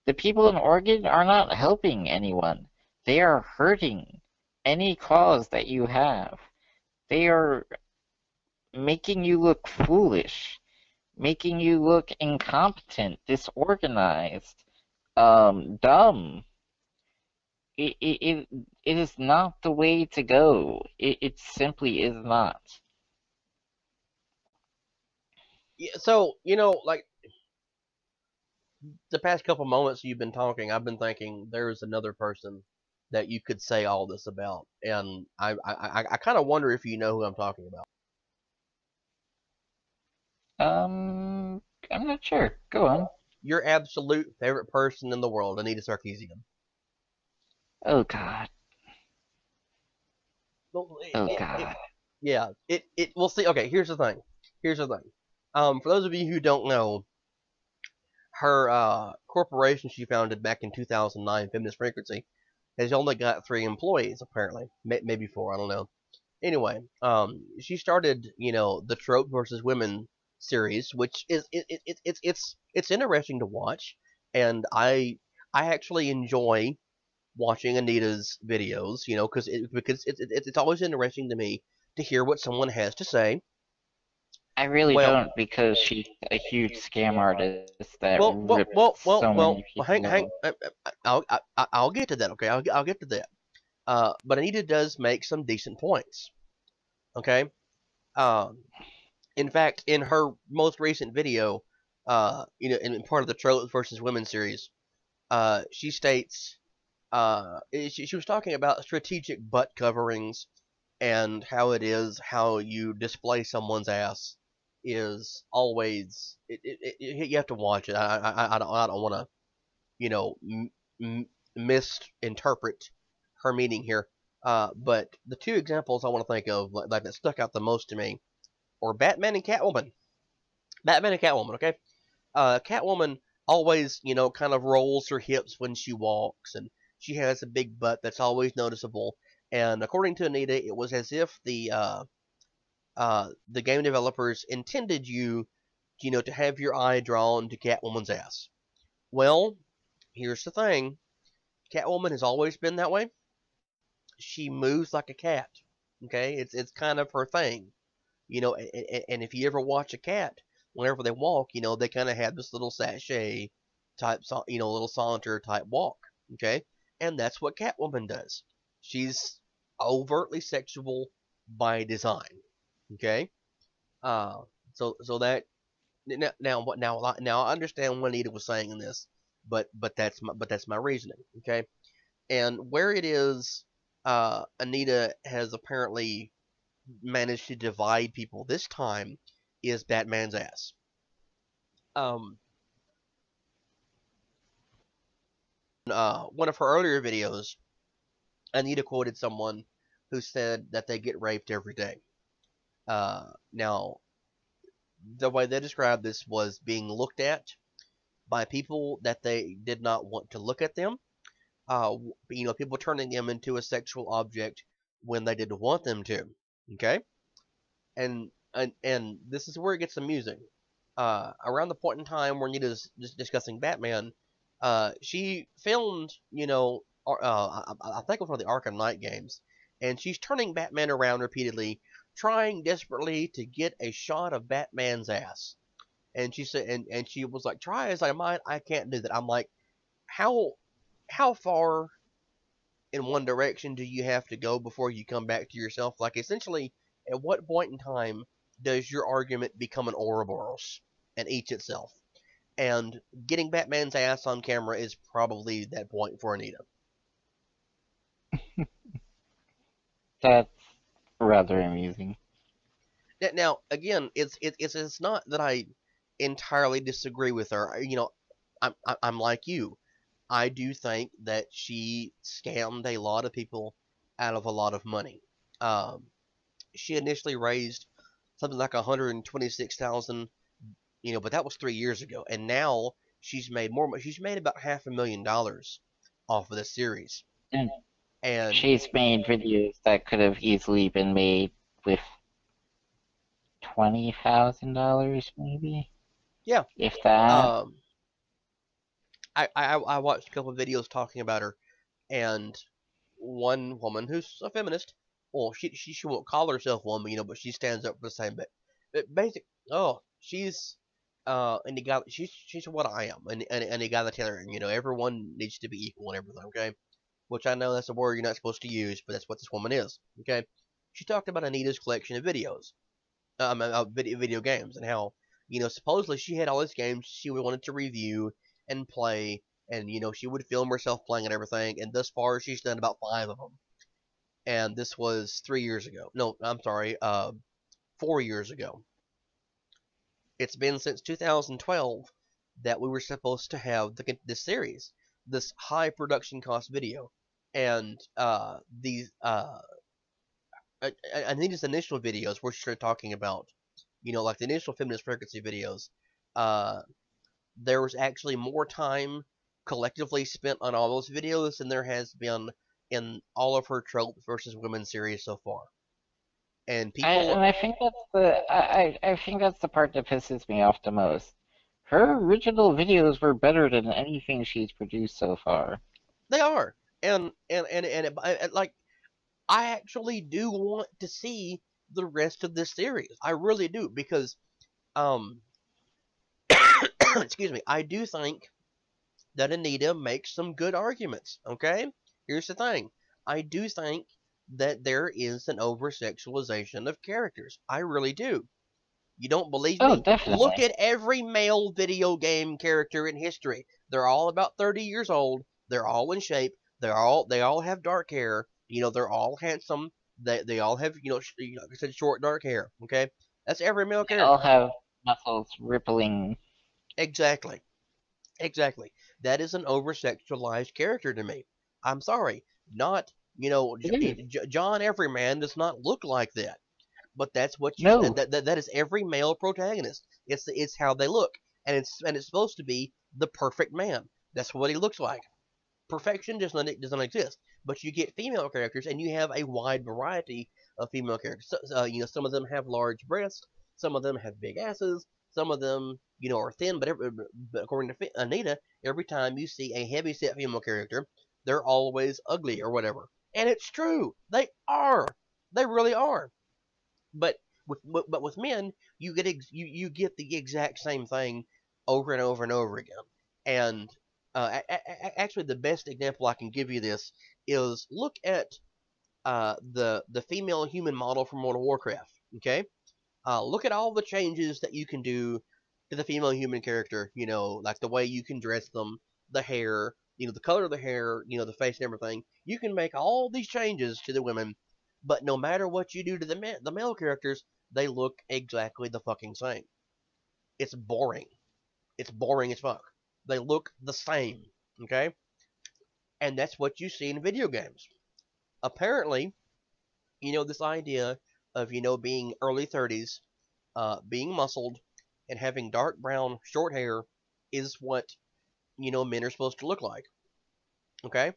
The people in Oregon are not helping anyone. They are hurting any cause that you have. They are making you look foolish, making you look incompetent, disorganized, dumb. It is not the way to go. It simply is not. yeah, so like the past couple moments you've been talking, I've been thinking there's another person that you could say all this about, and I kind of wonder if you know who I'm talking about. Um, I'm not sure. Go on. Your absolute favorite person in the world, Anita Sarkeesian. Oh God. Well, Oh God. yeah, we'll see. Okay, here's the thing. Here's the thing. For those of you who don't know, her corporation she founded back in 2009, Feminist Frequency, has only got 3 employees apparently, maybe 4. I don't know. Anyway, she started, the Trope versus Women series, which is it's interesting to watch, and I actually enjoy watching Anita's videos, because it's always interesting to me to hear what someone has to say. I really Well, don't because she's a huge scam artist that well, well, rips well, well, so well. many Hang, people hang. off. I'll get to that. Okay, I'll get to that. But Anita does make some decent points. Okay. Um, in fact, in her most recent video, in part of the Tropes versus Women series, she states, she was talking about strategic butt coverings and how you display someone's ass is always you have to watch it. I don't want to misinterpret her meaning here. But the 2 examples I want to think of, like that stuck out the most to me, are Batman and Catwoman. Batman and Catwoman, okay? Catwoman always, kind of rolls her hips when she walks, and she has a big butt that's always noticeable. And according to Anita, it was as if the game developers intended you, to have your eye drawn to Catwoman's ass. Well, here's the thing: Catwoman has always been that way. She moves like a cat. Okay, it's kind of her thing. And if you ever watch a cat, whenever they walk, they kind of have this little sachet type, little saunter type walk. Okay, and that's what Catwoman does. She's overtly sexual by design. Okay, uh, so that now I understand what Anita was saying in this, but that's my reasoning. Okay, and where it is, Anita has apparently managed to divide people this time is Batman's ass. Um, one of her earlier videos, Anita quoted someone who said that they get raped every day. Now, the way they described this was being looked at by people that they did not want to look at them. People turning them into a sexual object when they didn't want them to. Okay, and this is where it gets amusing. Around the point in time where Nita's discussing Batman, she filmed, I think it was one of the Arkham Knight games, and she's turning Batman around repeatedly, trying desperately to get a shot of Batman's ass. And she said, and she was like, "Try as I might, I can't do that." I'm like, how how far in one direction do you have to go before you come back to yourself? Like, essentially, at what point in time does your argument become an Ouroboros and eats itself? And getting Batman's ass on camera is probably that point for Anita. That's rather amusing. Now, again, it's not that I entirely disagree with her. I'm like you. I do think that she scammed a lot of people out of a lot of money. Um, she initially raised something like 126,000, but that was 3 years ago, and now she's made more. She's made about $500,000 off of this series, And and she's made videos that could have easily been made with $20,000, maybe, yeah, if that. um, I watched a couple of videos talking about her, and one woman who's a feminist. Well, she won't call herself one, but she stands up for the same. But basic. Oh, she's and the guy. She's what I am, and the guy that's telling her, everyone needs to be equal and everything. Okay, which I know that's a word you're not supposed to use, but that's what this woman is. Okay, she talked about Anita's collection of videos, video games, and how supposedly she had all these games she wanted to review and play, and she would film herself playing and everything. And thus far, she's done about 5 of them. And this was 3 years ago. No, I'm sorry, 4 years ago. It's been since 2012 that we were supposed to have this series, this high production cost video, and these Anita's initial videos where she started talking about, like the initial feminist frequency videos. Uh, there was actually more time collectively spent on all those videos than there has been in all of her tropes versus women series so far. And And people, I think I think that's the part that pisses me off the most. Her original videos were better than anything she's produced so far. they are, like, I actually do want to see the rest of this series. I really do, because um, excuse me, I do think that Anita makes some good arguments. Okay, here's the thing: I do think that there is an over sexualization of characters. I really do. You don't believe Oh, me? Look definitely. at every male video game character in history. They're all about 30 years old. They're all in shape. They all have dark hair. They're all handsome. They all have, like I said, short dark hair. Okay, that's every male They all character. have muscles rippling. Exactly, exactly. That is an over sexualized character to me. I'm sorry, not, It is. John Everyman does not look like that. But that's what you No, that is every male protagonist. It's how they look, and it's supposed to be the perfect man. That's what he looks like. Perfection does not exist. But you get female characters, and you have a wide variety of female characters. Some of them have large breasts, some of them have big asses, some of them are thin. But according to Anita, every time you see a heavy set female character, they're always ugly or whatever. And it's true. They are. They really are. But with men, you get the exact same thing over and over and over again. And actually, the best example I can give you this is look at the female human model from World of Warcraft. Okay, look at all the changes that you can do to the female human character. Like the way you can dress them, the hair, the color of the hair, the face and everything. You can make all these changes to the women, but no matter what you do to the male characters, they look exactly the fucking same. It's boring. It's boring as fuck. They look the same. Okay, and that's what you see in video games. Apparently, this idea of being early 30s, being muscled, and having dark brown short hair is what men are supposed to look like. Okay,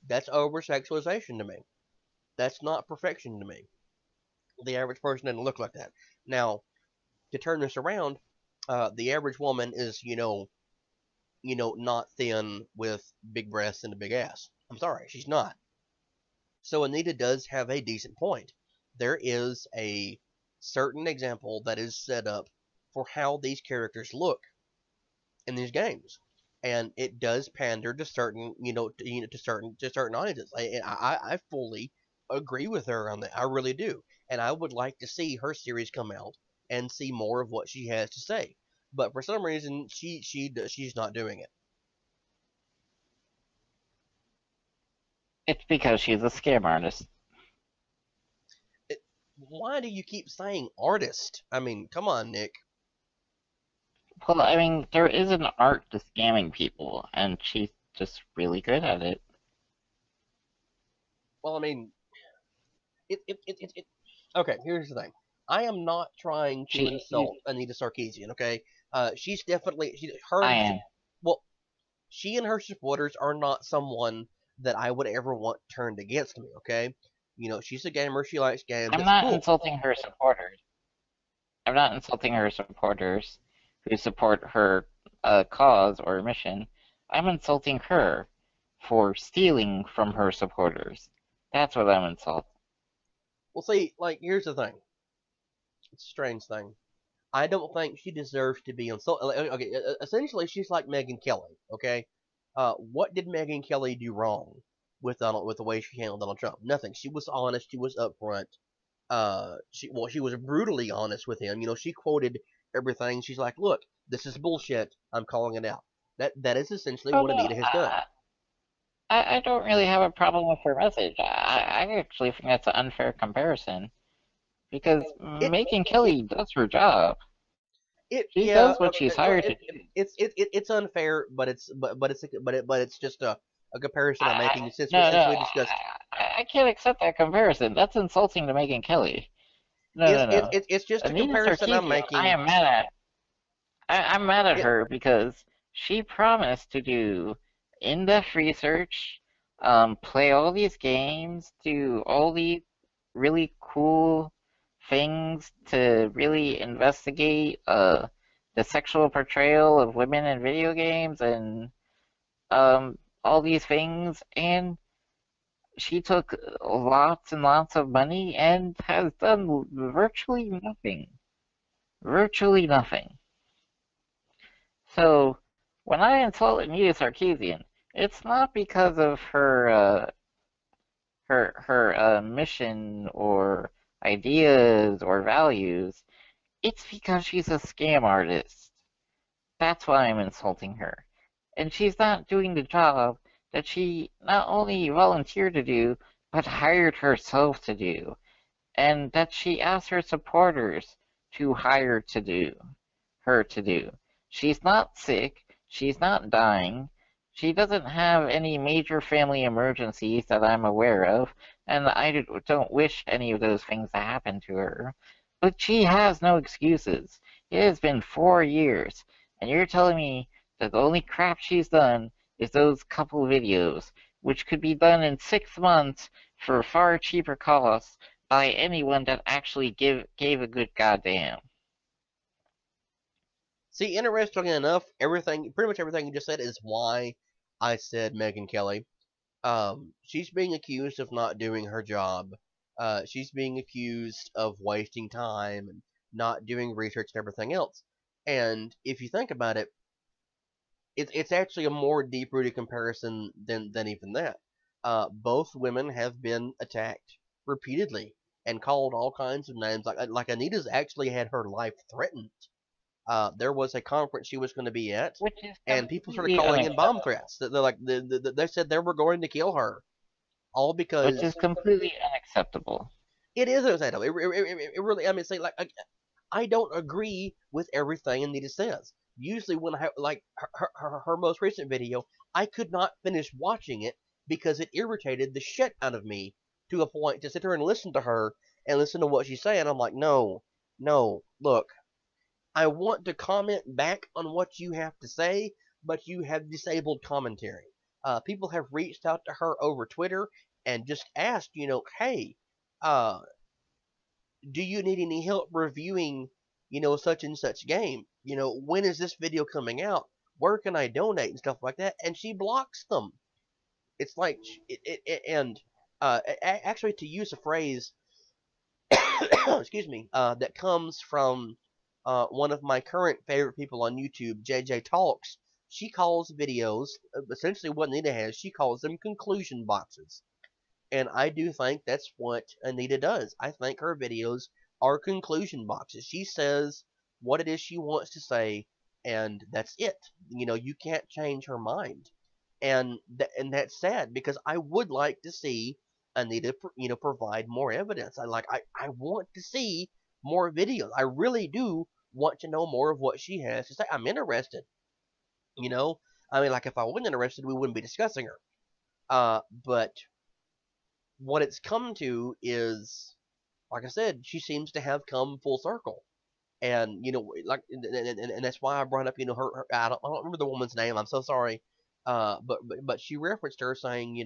that's over sexualization to me. That's not perfection to me. The average person doesn't look like that. Now, to turn this around, the average woman is not thin with big breasts and a big ass. I'm sorry, she's not. So Anita does have a decent point. There is a certain example that is set up for how these characters look in these games, and it does pander to certain to certain audiences. I fully agree with her on that. I really do, and I would like to see her series come out and see more of what she has to say. But for some reason, she's not doing it. it's because she's a scam artist. it why do you keep saying artist? I mean, come on, Nick. Well, I mean, there is an art to scamming people, and she's just really good at it. Well, I mean, it. Okay, here's the thing. I am not trying to She, insult Anita Sarkeesian. Okay, she's definitely her I and am. well, she and her supporters are not someone that I would ever want turned against me. Okay, she's a gamer. She likes games. I'm That's not cool. insulting her supporters. I'm not insulting her supporters who support her cause or mission. I'm insulting her for stealing from her supporters. That's what I'm insulting. Well, see, like here's the thing. It's a strange thing. I don't think she deserves to be insulted. Okay, essentially, she's like Megan Kelly. Okay, what did Megan Kelly do wrong with the way she handled Donald Trump? Nothing. She was honest. She was upfront. She was brutally honest with him. She quoted everything. She's like, "Look, this is bullshit. I'm calling it out." That is essentially Oh what no, Anita has done. I don't really have a problem with her message. I actually think that's an unfair comparison because It Megan Kelly does her job. She yeah, does what she's well, hired to do. it's unfair, but it's just a comparison I'm I, making since we no, since no, we discussed I can't accept that comparison. That's insulting to Megan Kelly. No, it's no, it's no. it's it's just a Anita comparison I'm Sarkeesian, I making. am mad at. I'm mad at It, her because she promised to do in-depth research, play all these games, do all these really cool things to really investigate the sexual portrayal of women in video games and all these things, and she took lots and lots of money and has done virtually nothing. Virtually nothing. So when I insult Anita Sarkeesian, it's not because of her mission or ideas or values. It's because she's a scam artist. That's why I'm insulting her. And she's not doing the job that she not only volunteered to do, but hired herself to do, and that she asked her supporters to hire her to do. She's not sick, she's not dying, She doesn't have any major family emergencies that I'm aware of, and I don't wish any of those things to happen to her. But she has no excuses. It has been 4 years, and you're telling me that the only crap she's done is those couple videos, which could be done in 6 months for far cheaper costs by anyone that actually gave a good goddamn. See, interestingly enough, pretty much everything you just said is why I said Megyn Kelly. She's being accused of not doing her job. She's being accused of wasting time and not doing research and everything else. And if you think about it, it's actually a more deep-rooted comparison than even that. Both women have been attacked repeatedly and called all kinds of names. Like Anita's actually had her life threatened. There was a conference she was going to be at, Which is and people started completely calling in bomb unacceptable. threats. They said they were going to kill her, all Which because is completely unacceptable. it is unacceptable. It really, I mean, say like I don't agree with everything Anita says. Usually, when like her most recent video, I could not finish watching it because it irritated the shit out of me to a point to sit there and listen to her and listen to what she's saying. I'm like, no, no, look, I want to comment back on what you have to say, but you have disabled commentary. People have reached out to her over Twitter and just asked, hey, uh, do you need any help reviewing, such and such game? When is this video coming out? Where can I donate and stuff like that? And she blocks them. It's like, and actually, to use a phrase, excuse me, that comes from one of my current favorite people on YouTube, JJ Talks. She calls videos, essentially what Anita has, she calls them conclusion boxes. And I do think that's what Anita does. I think her videos are conclusion boxes. She says what it is she wants to say, and that's it. You can't change her mind. And that's sad because I would like to see Anita, provide more evidence. I want to see more videos. I really do want to know more of what she has to say. I'm interested. You know, I mean, like if I wasn't interested, we wouldn't be discussing her. But what it's come to is, like I said, she seems to have come full circle. And and that's why I brought up, her I don't remember the woman's name. I'm so sorry. But she referenced her saying,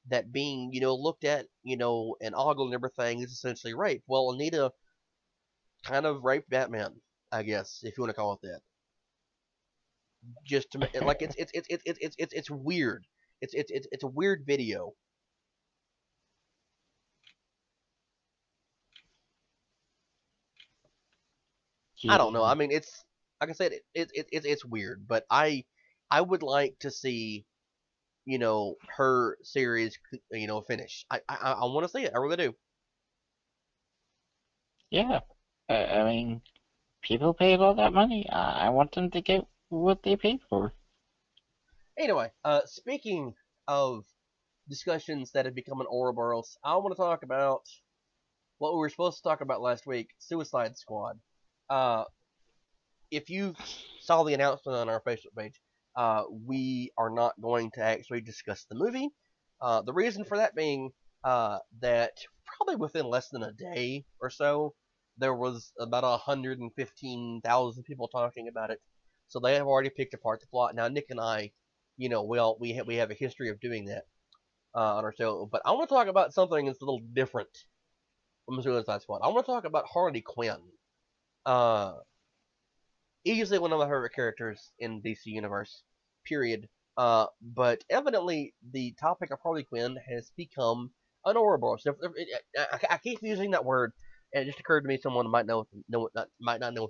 that being, looked at, and ogled and everything is essentially rape. Well, Anita kind of raped Batman, I guess, if you want to call it that. Just to make like it's weird. It's a weird video. I don't know. I mean, it's like I said, it's weird, but I would like to see, her series, finish. I want to see it. I really do. Yeah, I mean, people paid all that money. I want them to get what they paid for. Anyway, speaking of discussions that have become an Ouroboros, I want to talk about what we were supposed to talk about last week: Suicide Squad. Uh, if you saw the announcement on our Facebook page, we are not going to actually discuss the movie. The reason for that being that probably within less than a day or so, there was about 115,000 people talking about it. So they have already picked apart the plot. Now Nick and I, we have a history of doing that on our show. But I want to talk about something that's a little different from Suicide Squad. I want to talk about Harley Quinn. Uh, Easily one of my favorite characters in DC Universe, period. But evidently, the topic of Harley Quinn has become an Ouroboros. I keep using that word, and it just occurred to me someone might not know what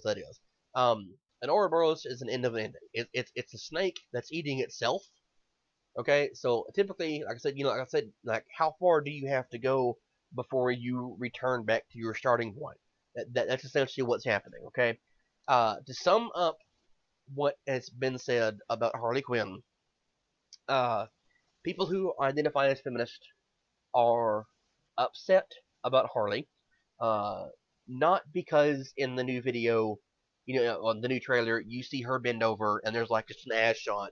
that is. An Ouroboros is an end of an ending. It's a snake that's eating itself. Okay, so typically, like how far do you have to go before you return back to your starting point? That's essentially what's happening. Okay, to sum up what has been said about Harley Quinn, uh, people who identify as feminist are upset about Harley, uh, not because in the new video, on the new trailer, you see her bend over and there's like just an ass shot.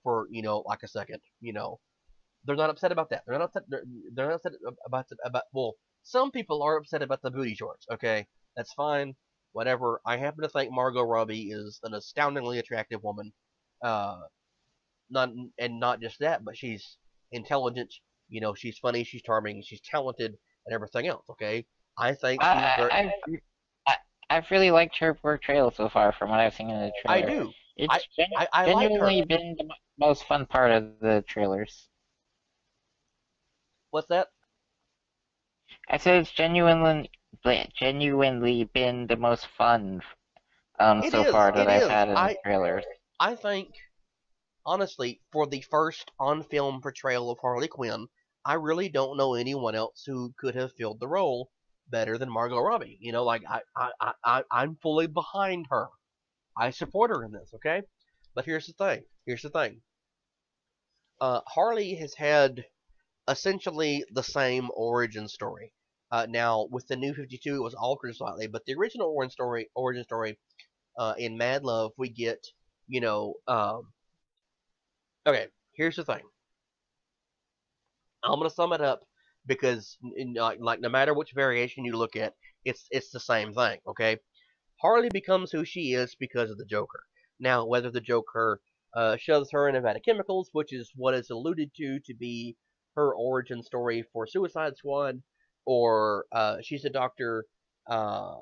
for like a second. They're not upset about that. They're not upset. They're not upset about. Well, some people are upset about the booty shorts. Okay, that's fine. Whatever. I happen to think Margot Robbie is an astoundingly attractive woman. Uh, not and not just that, but she's intelligent. She's funny. She's charming. She's talented, and everything else. Okay, I think she's very. I, I, I, I've really liked her portrayal so far from what I've seen in the I trailer. do. I It's I like her. genuinely been the most fun part of the trailers. What's that? I said it's genuinely been the most fun It so is. far that It I've is. had in the trailers. I think honestly, for the first on-film portrayal of Harley Quinn, I really don't know anyone else who could have filled the role better than Margot Robbie. Like I'm fully behind her. I support her in this. Okay, but here's the thing. Here's the thing. Harley has had essentially the same origin story. Now with the New 52, it was altered slightly, but the original origin story in Mad Love, we get you know. Okay, here's the thing. I'm gonna sum it up because like no matter which variation you look at, it's the same thing. Okay, Harley becomes who she is because of the Joker. Now, whether the Joker shoves her in a vat of chemicals, which is what is alluded to be her origin story for Suicide Squad, or she's a doctor uh,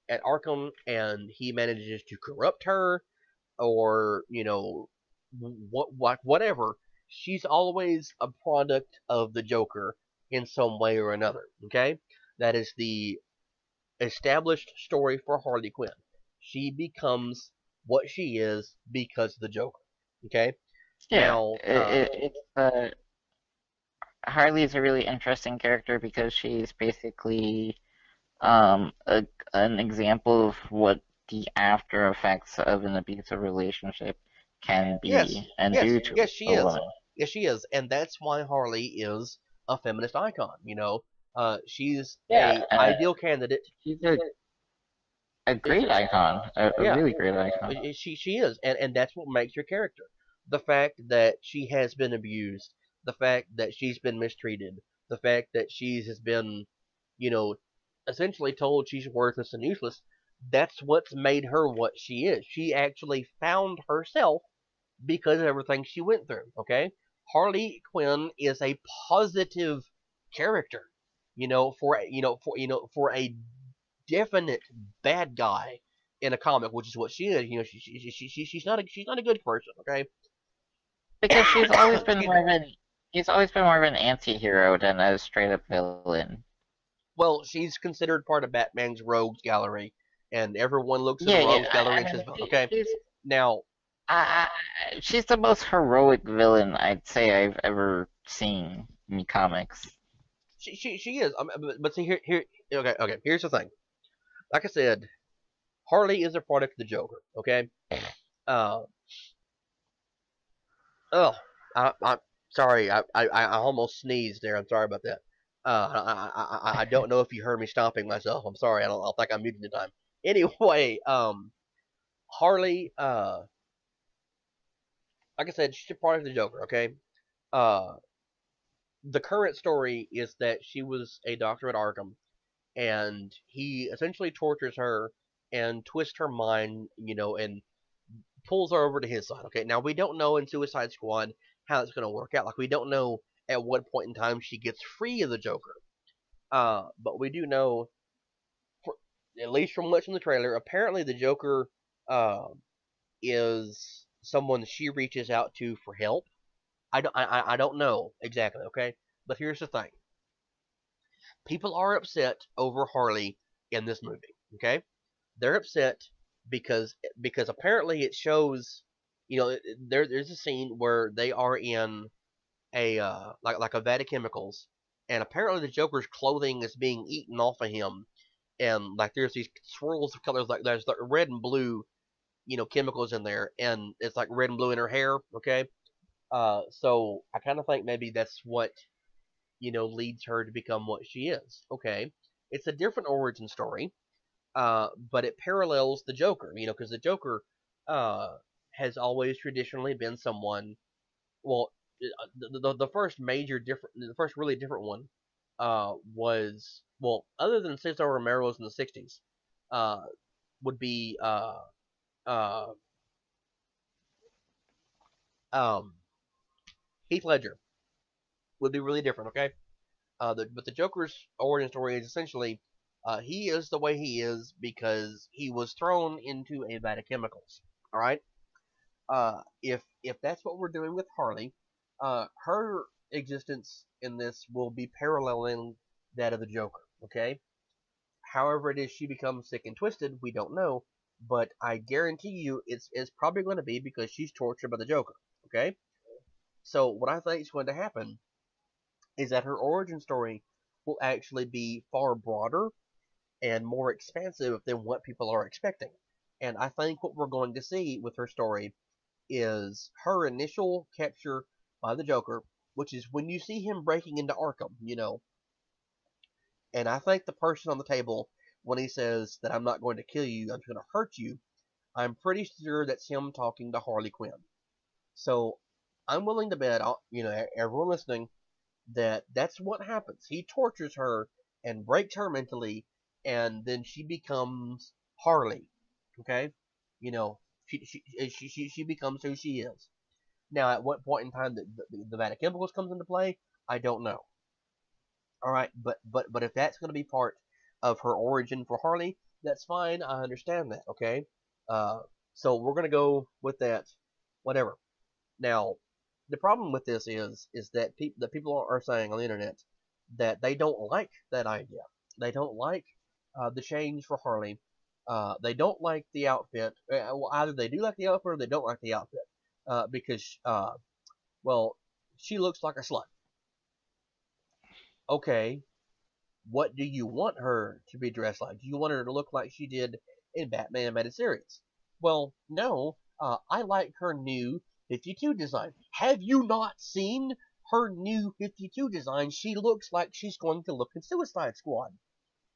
at Arkham and he manages to corrupt her, or whatever. She's always a product of the Joker in some way or another. Okay, that is the established story for Harley Quinn. She becomes what she is because of the Joker. Okay, Yeah, now it's Harley is a really interesting character because she's basically an example of what the after effects of an abusive relationship can yes, be and yes, do to yes, she a is. woman. Yes, she is, and that's why Harley is a feminist icon. She's Yeah, a ideal candidate. she's a great icon, a Yeah, really great icon. she is, and that's what makes her character. The fact that she has been abused, the fact that she's been mistreated, the fact that she has been, you know, essentially told she's worthless and useless. That's what's made her what she is. She actually found herself because of everything she went through. Okay, Harley Quinn is a positive character. For a definite bad guy in a comic, which is what she is. She's not a good person. Okay. Because Excuse me. she's always been more of an anti-hero than a straight up villain. Well, she's considered part of Batman's rogues gallery, and everyone looks at the Yeah, rogues yeah. gallery and I says, mean, "Okay, now I, she's the most heroic villain I'd say I've ever seen in comics. she is." But see here. Okay. Here's the thing. Like I said, Harley is a product of the Joker. Okay. Uh. Oh. I'm sorry. I almost sneezed there. I'm sorry about that. I don't know if you heard me stomping myself. I'm sorry. I don't think I'm muting the time. Anyway, Harley, like I said, she's a product of the Joker. Okay. Uh, the current story is that she was a doctor at Arkham, and he essentially tortures her and twists her mind, and pulls her over to his side. Okay. Now we don't know in Suicide Squad how it's going to work out. Like we don't know at what point in time she gets free of the Joker. But we do know, for, at least from what's in the trailer, apparently the Joker uh, is someone she reaches out to for help. I don't know exactly, okay? But here's the thing. People are upset over Harley in this movie, okay? They're upset because apparently it shows, there's a scene where they are in a like a vat of chemicals, and apparently the Joker's clothing is being eaten off of him, and like there's these swirls of colors, like there's the red and blue, chemicals in there, and it's like red and blue in her hair, okay? So I kind of think maybe that's what leads her to become what she is. Okay, it's a different origin story, but it parallels the Joker. Because the Joker uh, has always traditionally been someone. Well, the first major different, the first really different one, was, well, other than Cesar Romero's in the '60s, uh, would be uh, um, Heath Ledger would be really different. Okay, but the Joker's origin story is essentially, he is the way he is because he was thrown into a vat of chemicals. All right. If that's what we're doing with Harley, her existence in this will be paralleling that of the Joker. Okay. However, it is she becomes sick and twisted, we don't know, but I guarantee you, it's probably going to be because she's tortured by the Joker. Okay. So what I think is going to happen is that her origin story will actually be far broader and more expansive than what people are expecting. And I think what we're going to see with her story is her initial capture by the Joker, which is when you see him breaking into Arkham. And I think the person on the table, when he says that I'm not going to kill you, I'm going to hurt you, I'm pretty sure that's him talking to Harley Quinn. So I'm willing to bet, everyone listening, that that's what happens. He tortures her and breaks her mentally, and then she becomes Harley. Okay, you know, she becomes who she is. Now, at what point in time the vat of chemicals comes into play, I don't know. All right, but if that's going to be part of her origin for Harley, that's fine. I understand that. Okay, uh, so we're going to go with that. Whatever. Now, the problem with this is that people are saying on the internet that they don't like that idea. They don't like the change for Harley. They don't like the outfit. Well, either they do like the outfit or they don't like the outfit because, well, she looks like a slut. Okay, what do you want her to be dressed like? Do you want her to look like she did in Batman Animated Series? Well, no. I like her new 52 design. Have you not seen her new 52 design? She looks like she's going to look in Suicide Squad.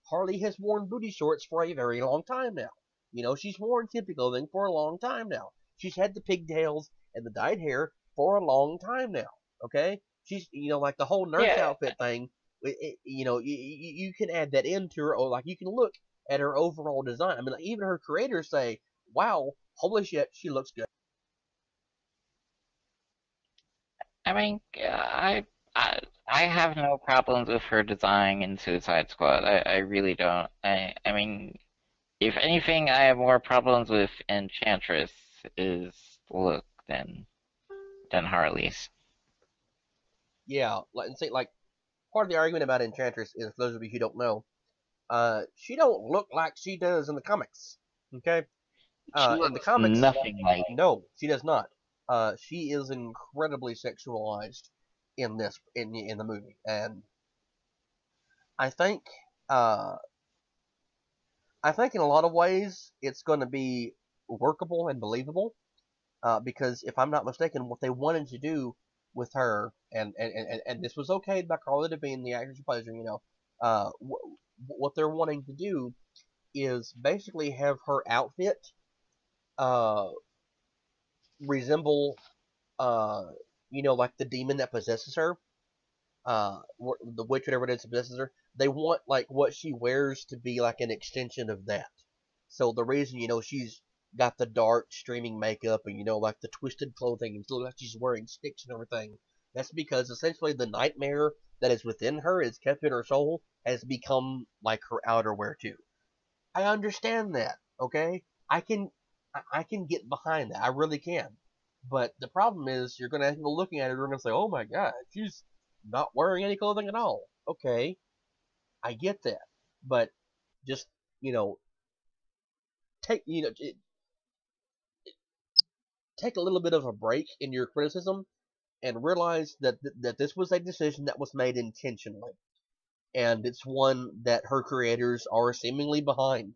Harley has worn booty shorts for a very long time now. She's worn tippy clothing for a long time now. She's had the pigtails and the dyed hair for a long time now. Okay? She's, like the whole nurse Yeah, outfit thing. You can add that into her, or like you can look at her overall design. I mean, like, even her creators say, "Wow, holy shit, she looks good." I mean, I, I have no problems with her design in Suicide Squad. I really don't. I mean, if anything, I have more problems with Enchantress' look than Harley's. Yeah, like and say like part of the argument about Enchantress is, for those of you who don't know, she don't look like she does in the comics. Okay, She in the looks comics, nothing like. no, she does not. She is incredibly sexualized in the movie, and I think uh, I think in a lot of ways it's going to be workable and believable. Because if I'm not mistaken, what they wanted to do with her, and this was okayed by Carla Devine, the actress who plays her, what they're wanting to do is basically have her outfit uh, resemble, uh, like the demon that possesses her, the witch, whatever it is that possesses her. They want like what she wears to be like an extension of that. So the reason she's got the dark streaming makeup and like the twisted clothing and looks like she's wearing sticks and everything, that's because essentially the nightmare that is within her, is kept in her soul, has become like her outerwear too. I understand that. Okay, I can get behind that. I really can. But the problem is, you're gonna have people looking at her and gonna say, "Oh my God, she's not wearing any clothing at all." Okay, I get that, but just you know, take take a little bit of a break in your criticism and realize that this was a decision that was made intentionally, and it's one that her creators are seemingly behind.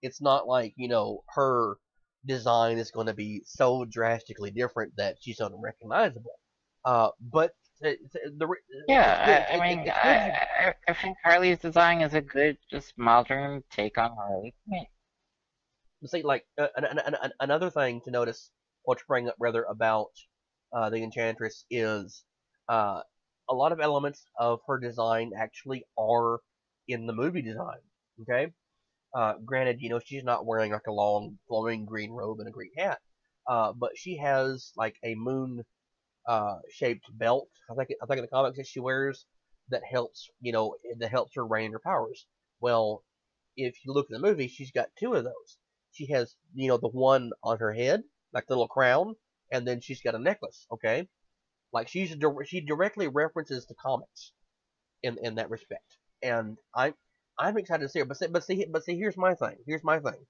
It's not like her design is going to be so drastically different that she's unrecognizable. But Yeah, I mean, it's good. I think Harley's design is a good, just modern take on Harley Quinn. See, like another thing to notice, or to bring up rather about the Enchantress is uh, a lot of elements of her design actually are in the movie design. Okay, granted, she's not wearing like a long flowing green robe and a green hat, but she has like a moon shaped belt. I think in the comics that she wears that helps her reign her powers. Well, if you look at the movie, she's got two of those. She has the one on her head, like the little crown, and then she's got a necklace. Okay, like she directly references the comics in that respect, and I'm excited to see her. But see, here's my thing. Here's my thing.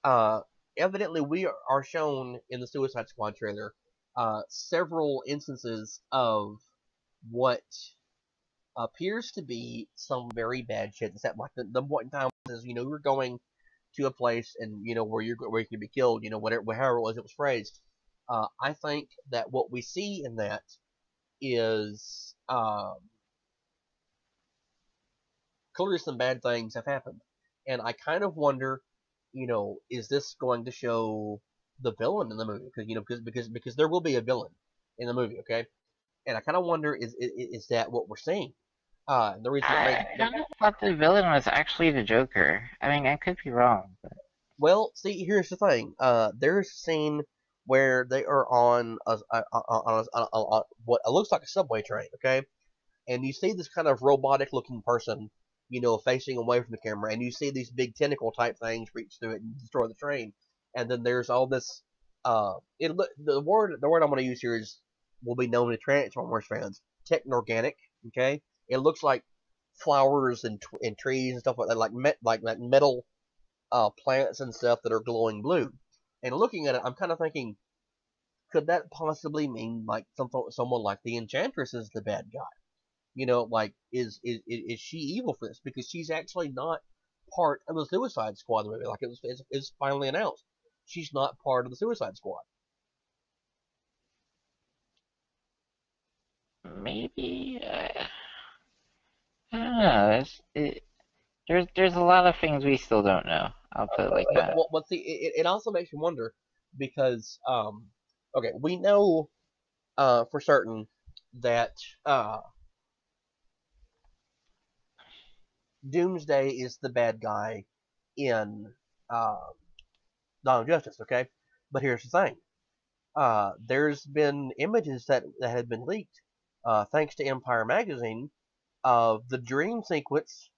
Uh, Evidently we are shown in the Suicide Squad trailer several instances of what appears to be some very bad shit. Except like the point in time is you're going to a place and where you can be killed. Whatever however it was phrased. I think that what we see in that is clearly some bad things have happened, and I kind of wonder, is this going to show the villain in the movie? Because there will be a villain in the movie, okay? And I kind of wonder, is that what we're seeing? The reason it makes I don't know if the villain was actually the Joker. I mean, I could be wrong, but well, see, here's the thing. There's a scene where they are on what looks like a subway train, okay? And you see this kind of robotic looking person, facing away from the camera, and you see these big tentacle type things reach through it and destroy the train. And then there's all this. The word I'm going to use here is will be known to Transformers fans. Technorganic. Okay, it looks like flowers and trees and stuff like that, like metal plants and stuff that are glowing blue. And looking at it, I'm kind of thinking, could that possibly mean like someone like the Enchantress is the bad guy? Like is she evil for this? Because she's actually not part of the Suicide Squad movie. Like it's finally announced, she's not part of the Suicide Squad. maybe I don't know. There's a lot of things we still don't know. I'll put it like But that. but see, it also makes you wonder because okay, we know for certain that uh Doomsday is the bad guy in uh Dawn of Justice. Okay, but here's the thing. There's been images that have been leaked, thanks to Empire Magazine, of the dream sequence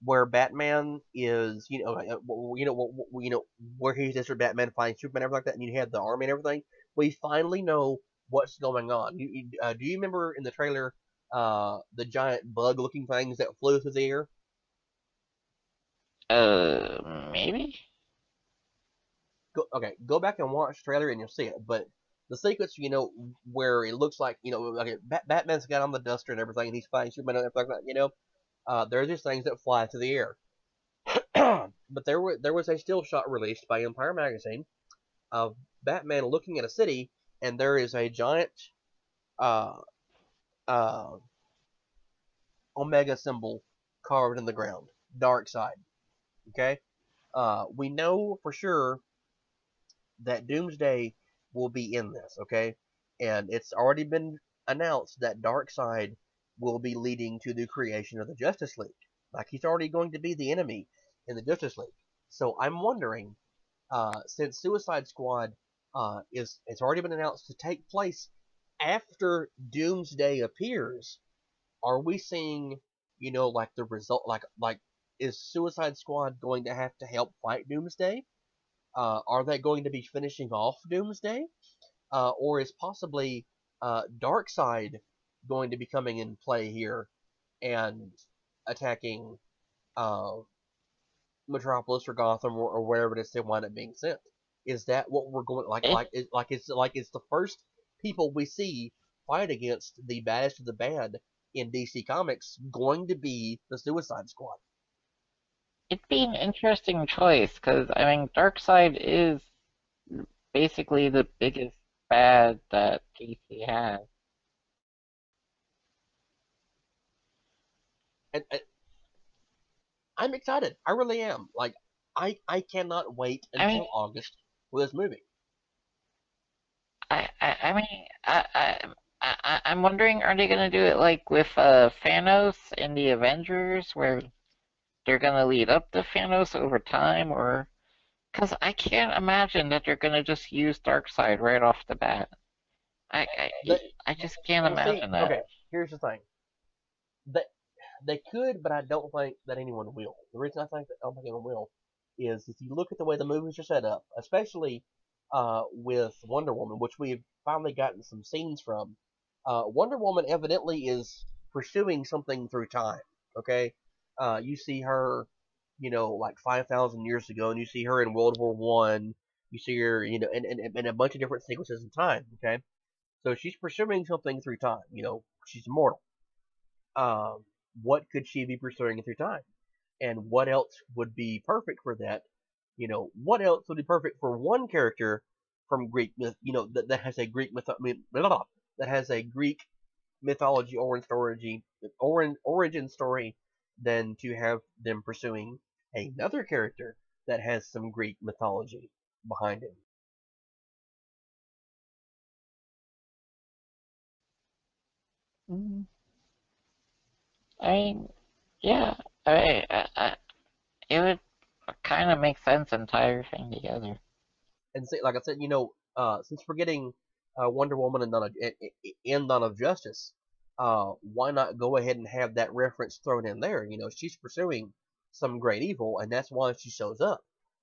where Batman is, where he's just Batman fighting Superman, everything like that, and you have the army and everything. We finally know what's going on. Do you remember in the trailer the giant bug-looking things that flew through the air? Maybe. Go back and watch the trailer and you'll see it. But the sequence, where it looks like, okay, Batman's got on the duster and everything, and he's fighting Superman and everything like that, there are just things that fly through the air. But there was a still shot released by Empire Magazine of Batman looking at a city, and there is a giant uh, uh, Omega symbol carved in the ground. Dark side. Okay. We know for sure that Doomsday will be in this. Okay, and it's already been announced that Darkseid will be leading to the creation of the Justice League. Like he's already going to be the enemy in the Justice League. So I'm wondering, since Suicide Squad is it's already been announced to take place after Doomsday appears, are we seeing, like the result, like is Suicide Squad going to have to help fight Doomsday? Are they going to be finishing off Doomsday, or is possibly Darkseid going to be coming in play here and attacking uh, Metropolis or Gotham or wherever it is they wind up being sent? Is that what we're going It it's the first people we see fight against the baddest of the bad in DC Comics going to be the Suicide Squad? it'd be an interesting choice because I mean, Darkseid is basically the biggest bad that DC has. And I'm excited. I really am. Like I cannot wait I mean, until August for this movie. I mean, I'm wondering, are they gonna do it like with Thanos in the Avengers, where they're gonna lead up to Thanos over time, or because I can't imagine that they're gonna just use Darkseid right off the bat. I I The, I just can't well, see, imagine that. okay, here's the thing. They they could, but I don't think that anyone will. The reason I think that I don't think anyone will is if you look at the way the movies are set up, especially with Wonder Woman, which we've finally gotten some scenes from. Wonder Woman evidently is pursuing something through time. Okay, you see her, like 5,000 years ago, and you see her in World War I. You see her, in a bunch of different sequences in time. Okay, so she's pursuing something through time. She's immortal. Um, what could she be pursuing through time? And what else would be perfect for that? What else would be perfect for one character from Greek myth, that has a Greek myth, I mean, blah, blah, that has a Greek mythology origin story than to have them pursuing another character that has some Greek mythology behind him. Mm, I mean, yeah, it would kind of make sense and tie everything together. And say, like I said, since we're getting Wonder Woman and Dawn of Justice, why not go ahead and have that reference thrown in there? She's pursuing some great evil, and that's why she shows up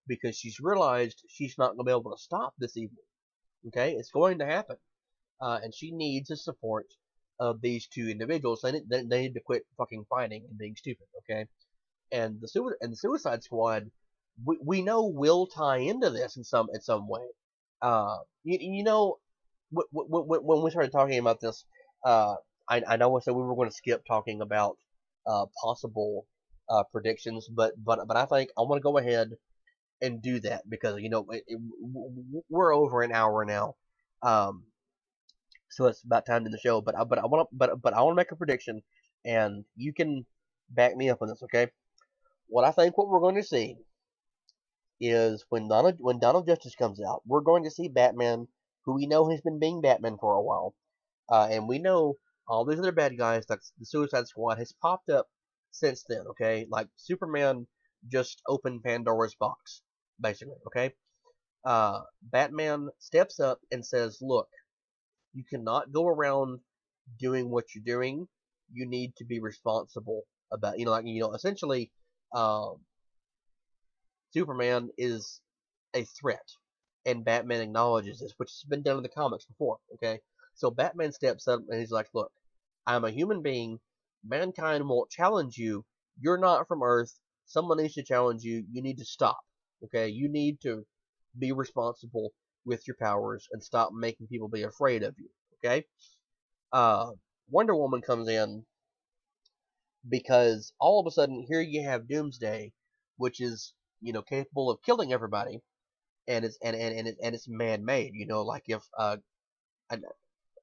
because she's realized she's not going to be able to stop this evil. Okay, it's going to happen, and she needs the support of these two individuals. They need to quit fucking fighting and being stupid. Okay, and the Suicide Squad, we know will tie into this in some way. You know, when we started talking about this, uh, I know I said we were going to skip talking about possible predictions, but I think I want to go ahead and do that because we're over an hour now, um, so it's about time to the show. But I want to but I want to make a prediction, and you can back me up on this, okay? What we're going to see is when Donald Justice comes out, we're going to see Batman, who we know has been being Batman for a while, and we know all these other bad guys, like the Suicide Squad, has popped up since then. Okay, like Superman just opened Pandora's box, basically. Okay, Batman steps up and says, "Look, you cannot go around doing what you're doing. You need to be responsible about, essentially." Um, Superman is a threat, and Batman acknowledges this, which has been done in the comics before. Okay, so Batman steps up and he's like, "Look, I'm a human being. Mankind won't challenge you. You're not from Earth. Someone needs to challenge you. You need to stop. Okay, you need to be responsible with your powers and stop making people be afraid of you." Okay, uh, Wonder Woman comes in because all of a sudden here you have Doomsday, which is capable of killing everybody, and it's man made. Like if I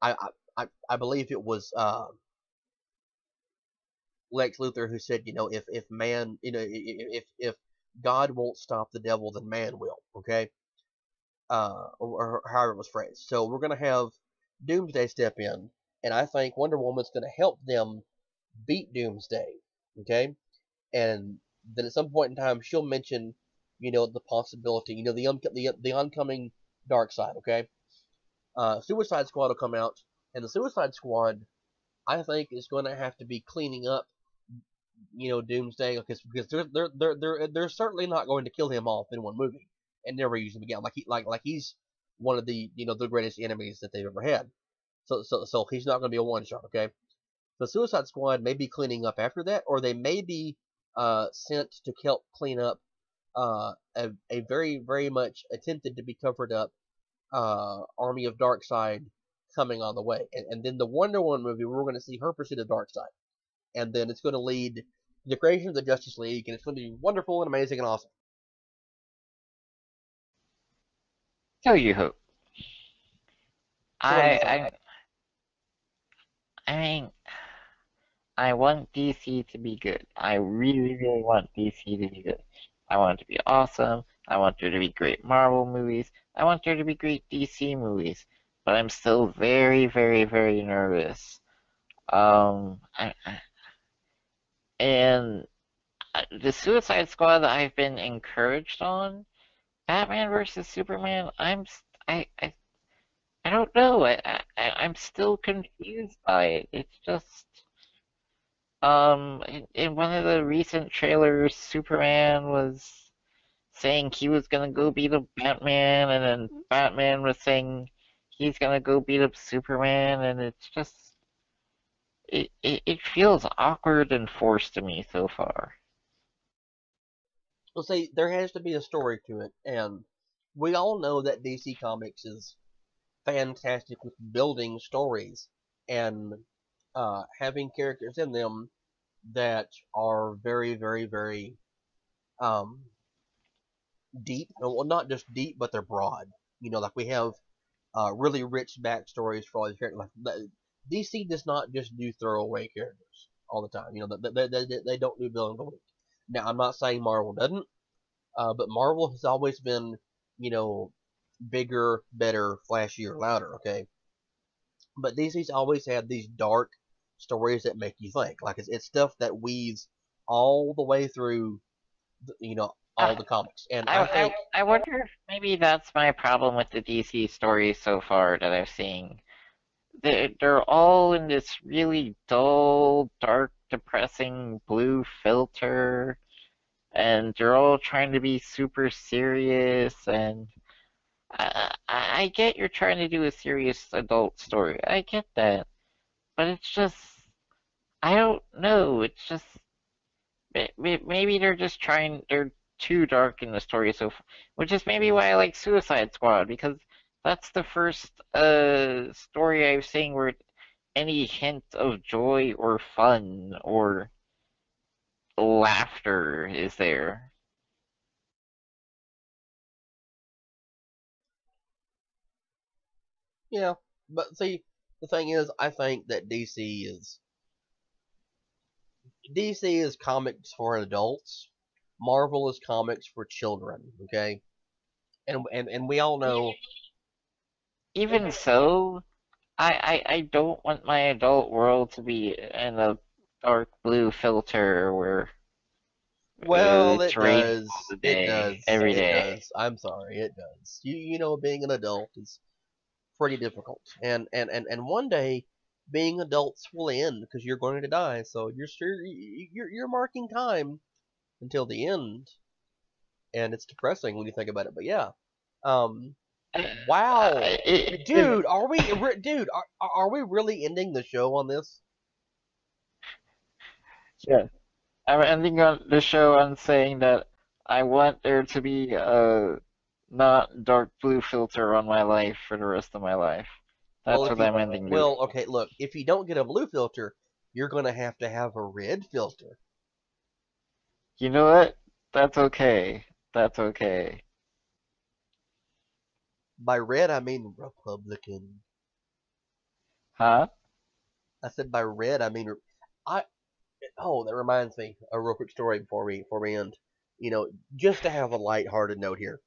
I I believe it was Lex Luthor who said, if man, if God won't stop the devil, then man will. Okay, or however it was phrased. So we're gonna have Doomsday step in, and I think Wonder Woman's gonna help them beat Doomsday. Okay, and then at some point in time she'll mention, the possibility, the oncoming dark side. Okay, Suicide Squad will come out, and the Suicide Squad, I think, is going to have to be cleaning up, Doomsday, because they're certainly not going to kill him off in one movie and never use him again. Like he's one of the greatest enemies that they've ever had. So he's not going to be a one shot. Okay, the Suicide Squad may be cleaning up after that, or they may be sent to help clean up a very very much attempted to be covered up army of Darkseid coming on the way. And then the Wonder Woman movie, we're going to see her pursuit of Darkseid. And then it's going to lead to the creation of the Justice League, and it's going to be wonderful and amazing and awesome. So you hope. So what do you I think? I I mean, I want DC to be good. I really really want DC to be good. I want it to be awesome. I want there to be great Marvel movies. I want there to be great DC movies. But I'm still very, very, very nervous. And the Suicide Squad I've been encouraged on. Batman versus Superman. I don't know. I'm still confused by it. It's just in one of the recent trailers, Superman was saying he was gonna go beat up Batman, and then Batman was saying he's gonna go beat up Superman, and it's just it feels awkward and forced to me so far. Well, see, there has to be a story to it, and we all know that DC Comics is fantastic with building stories and having characters in them that are very, very, very um, deep. Well, not just deep, but they're broad. Like we have really rich backstories for all these characters. DC does not just do throwaway characters all the time. They don't do villain of the week. Now, I'm not saying Marvel doesn't, but Marvel has always been, you know, bigger, better, flashier, louder. Okay, but DC's always had these dark stories that make you think. Like it's stuff that weaves all the way through, all Uh, the comics. And I think, I wonder if maybe that's my problem with the DC stories so far that I've seen. They're all in this really dull, dark, depressing blue filter, and they're all trying to be super serious. And I get you're trying to do a serious adult story. I get that, but it's just I don't know. It's just maybe they're just trying. They're too dark in the story, which is maybe why I like Suicide Squad because that's the first story I've seen where any hint of joy or fun or laughter is there. yeah. But see, the thing is, I think that DC is comics for adults. Marvel is comics for children. Okay, and we all know. Even so, I don't want my adult world to be in a dark blue filter where Well, it's it raining all does. the It day, does. every It day. does. I'm sorry, it does. Being an adult is pretty difficult, and one day, being adults will end because you're going to die. So you're marking time until the end, and it's depressing when you think about it. But yeah, um, Uh, wow, it, dude, are we really ending the show on this? yeah. I'm ending on the show on saying that I want there to be a not dark blue filter on my life for the rest of my life. Well, That's what I'm ending with. okay, look, if you don't get a blue filter, you're going to have a red filter. You know what? That's okay. That's okay. By red, I mean Republican. Huh? I said by red, I mean I. Oh, that reminds me a real quick story before we end. Just to have a light-hearted note here.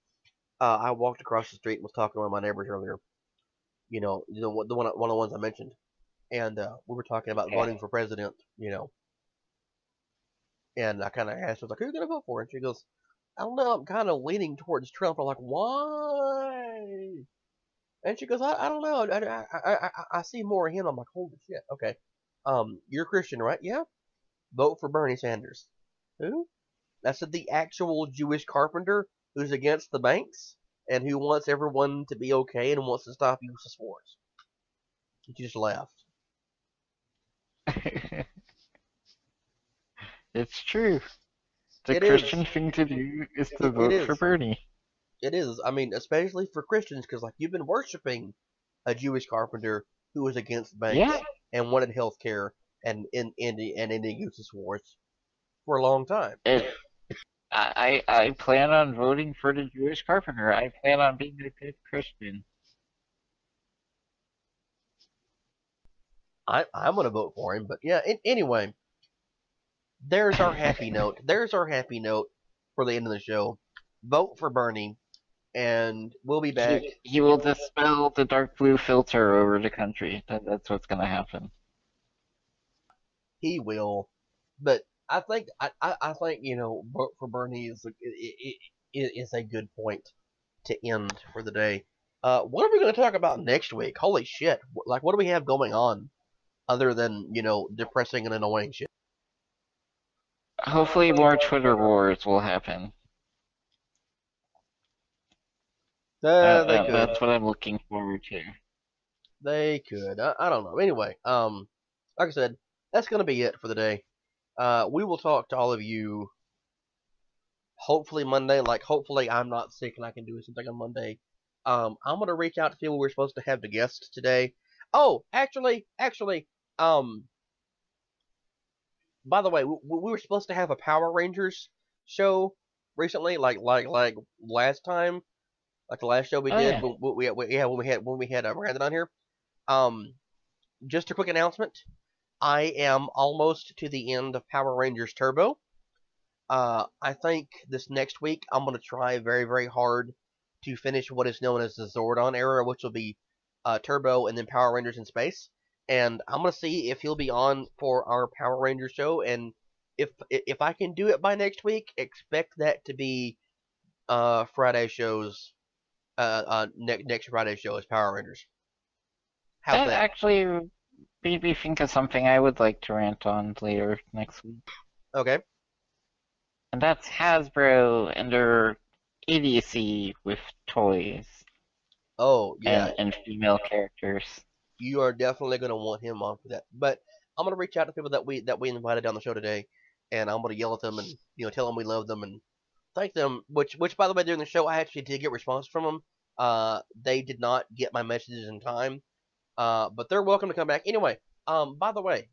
I walked across the street and was talking to one of my neighbors earlier. One of the ones I mentioned, and we were talking about Yeah. voting for president. And I kind of asked her, like, "Who are you gonna vote for?" And she goes, "I don't know. I'm kind of leaning towards Trump." I'm like, "Why?" And she goes, "I don't know. I see more of him." I'm like, "Holy shit." Okay. You're a Christian, right? Yeah. Vote for Bernie Sanders. Who? That's the actual Jewish carpenter who's against the banks and who wants everyone to be okay and wants to stop useless wars. She just laughed. It's true. The It is. Christian thing to do is to It vote for is. Bernie. It is. I mean, especially for Christians, because like you've been worshiping a Jewish carpenter who was against banks Yeah. and wanted health care and ending useless wars for a long time. It, I plan on voting for the Jewish carpenter. I plan on being a good Christian. I'm gonna vote for him, but yeah. Anyway, there's our happy note. There's our happy note. for the end of the show. Vote for Bernie, and we'll be back. He will dispel the dark blue filter over the country. That's what's gonna happen. He will, but I think vote for Bernie is a good point to end for the day. What are we going to talk about next week? Holy shit! Like, what do we have going on other than depressing and annoying shit? Hopefully, more Twitter wars will happen. They could. That's what I'm looking forward to. They could. I don't know. Anyway, like I said, that's going to be it for the day. We will talk to all of you hopefully Monday. Like, hopefully I'm not sick and I can do something on Monday. I'm going to reach out to people we're supposed to have the guests today. Oh, actually, by the way, we were supposed to have a Power Rangers show recently, like last time, like the last show we did. Yeah. When we had Brandon on here. Just a quick announcement. I am almost to the end of Power Rangers Turbo. I think this next week I'm going to try very, very hard to finish what is known as the Zordon era, which will be Turbo and then Power Rangers in Space. And I'm going to see if he'll be on for our Power Rangers show. And if I can do it by next week, expect that to be Friday shows. Next Friday show is Power Rangers. How's That that? actually made me think of something I would like to rant on later next week. Okay. And that's Hasbro and their idiocy with toys Oh yeah, and female characters. you are definitely going to want him on for that. But I'm going to reach out to people that we invited on the show today, and I'm going to yell at them and tell them we love them and thank them. Which by the way, during the show I actually did get response from them. They did not get my messages in time. But they're welcome to come back. Anyway, by the way,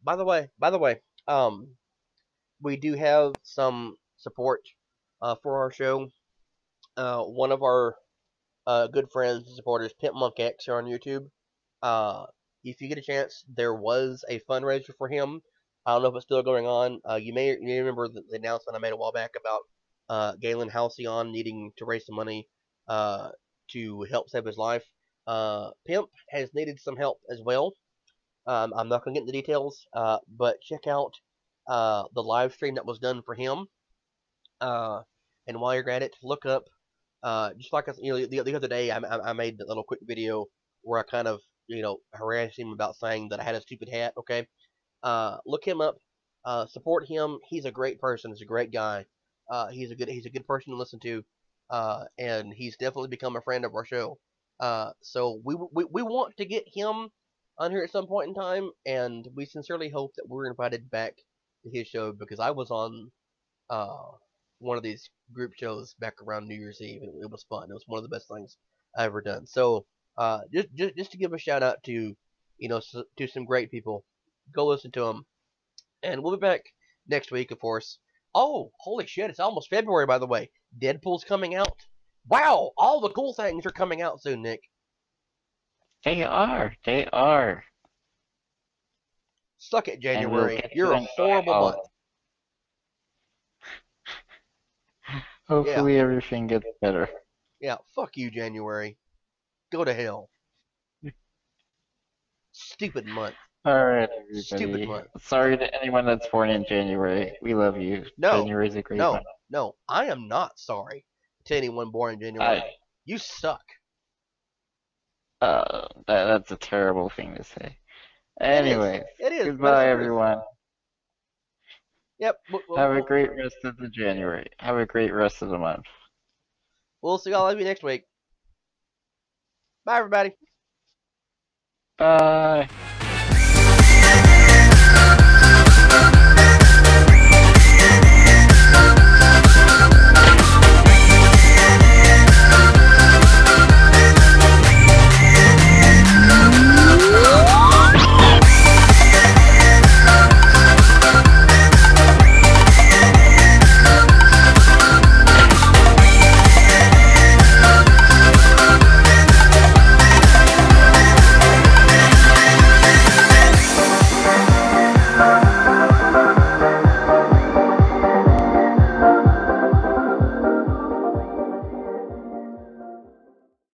we do have some support for our show. One of our good friends and supporters, Pimp Monk X, here on YouTube. If you get a chance, there was a fundraiser for him. I don't know if it's still going on. You may remember the announcement I made a while back about Galen Halcyon needing to raise some money to help save his life. Pimp has needed some help as well. I'm not going to get into details, but check out the live stream that was done for him. And while you're at it, look up, just like the other day, I made a little quick video where I kind of harassed him about saying that I had a stupid hat. Okay, look him up, support him. He's a great person. He's a great guy. He's a good person to listen to, and he's definitely become a friend of our show. So we want to get him on here at some point in time, and we sincerely hope that we're invited back to his show because I was on one of these group shows back around New Year's Eve, and it was fun. It was one of the best things I've ever done. So just to give a shout out to to some great people, go listen to them, and we'll be back next week, of course. Oh, holy shit! It's almost February, by the way. Deadpool's coming out. Wow, all the cool things are coming out soon, Nick. They are. They are. Suck it, And we'll January. get You're to a enjoy horrible all month. of it. Hopefully everything gets better. Yeah, fuck you, January. Go to hell. Stupid month. Alright, Stupid everybody. month. Sorry to anyone that's born in January. We love you. No, January's a great No, month. no, I am not sorry to anyone born in January. You suck. That's a terrible thing to say. Anyways, It is. goodbye, everyone. Yep. Have a great rest of the January. Have a great rest of the month. We'll see all of you next week. Bye, everybody. Bye.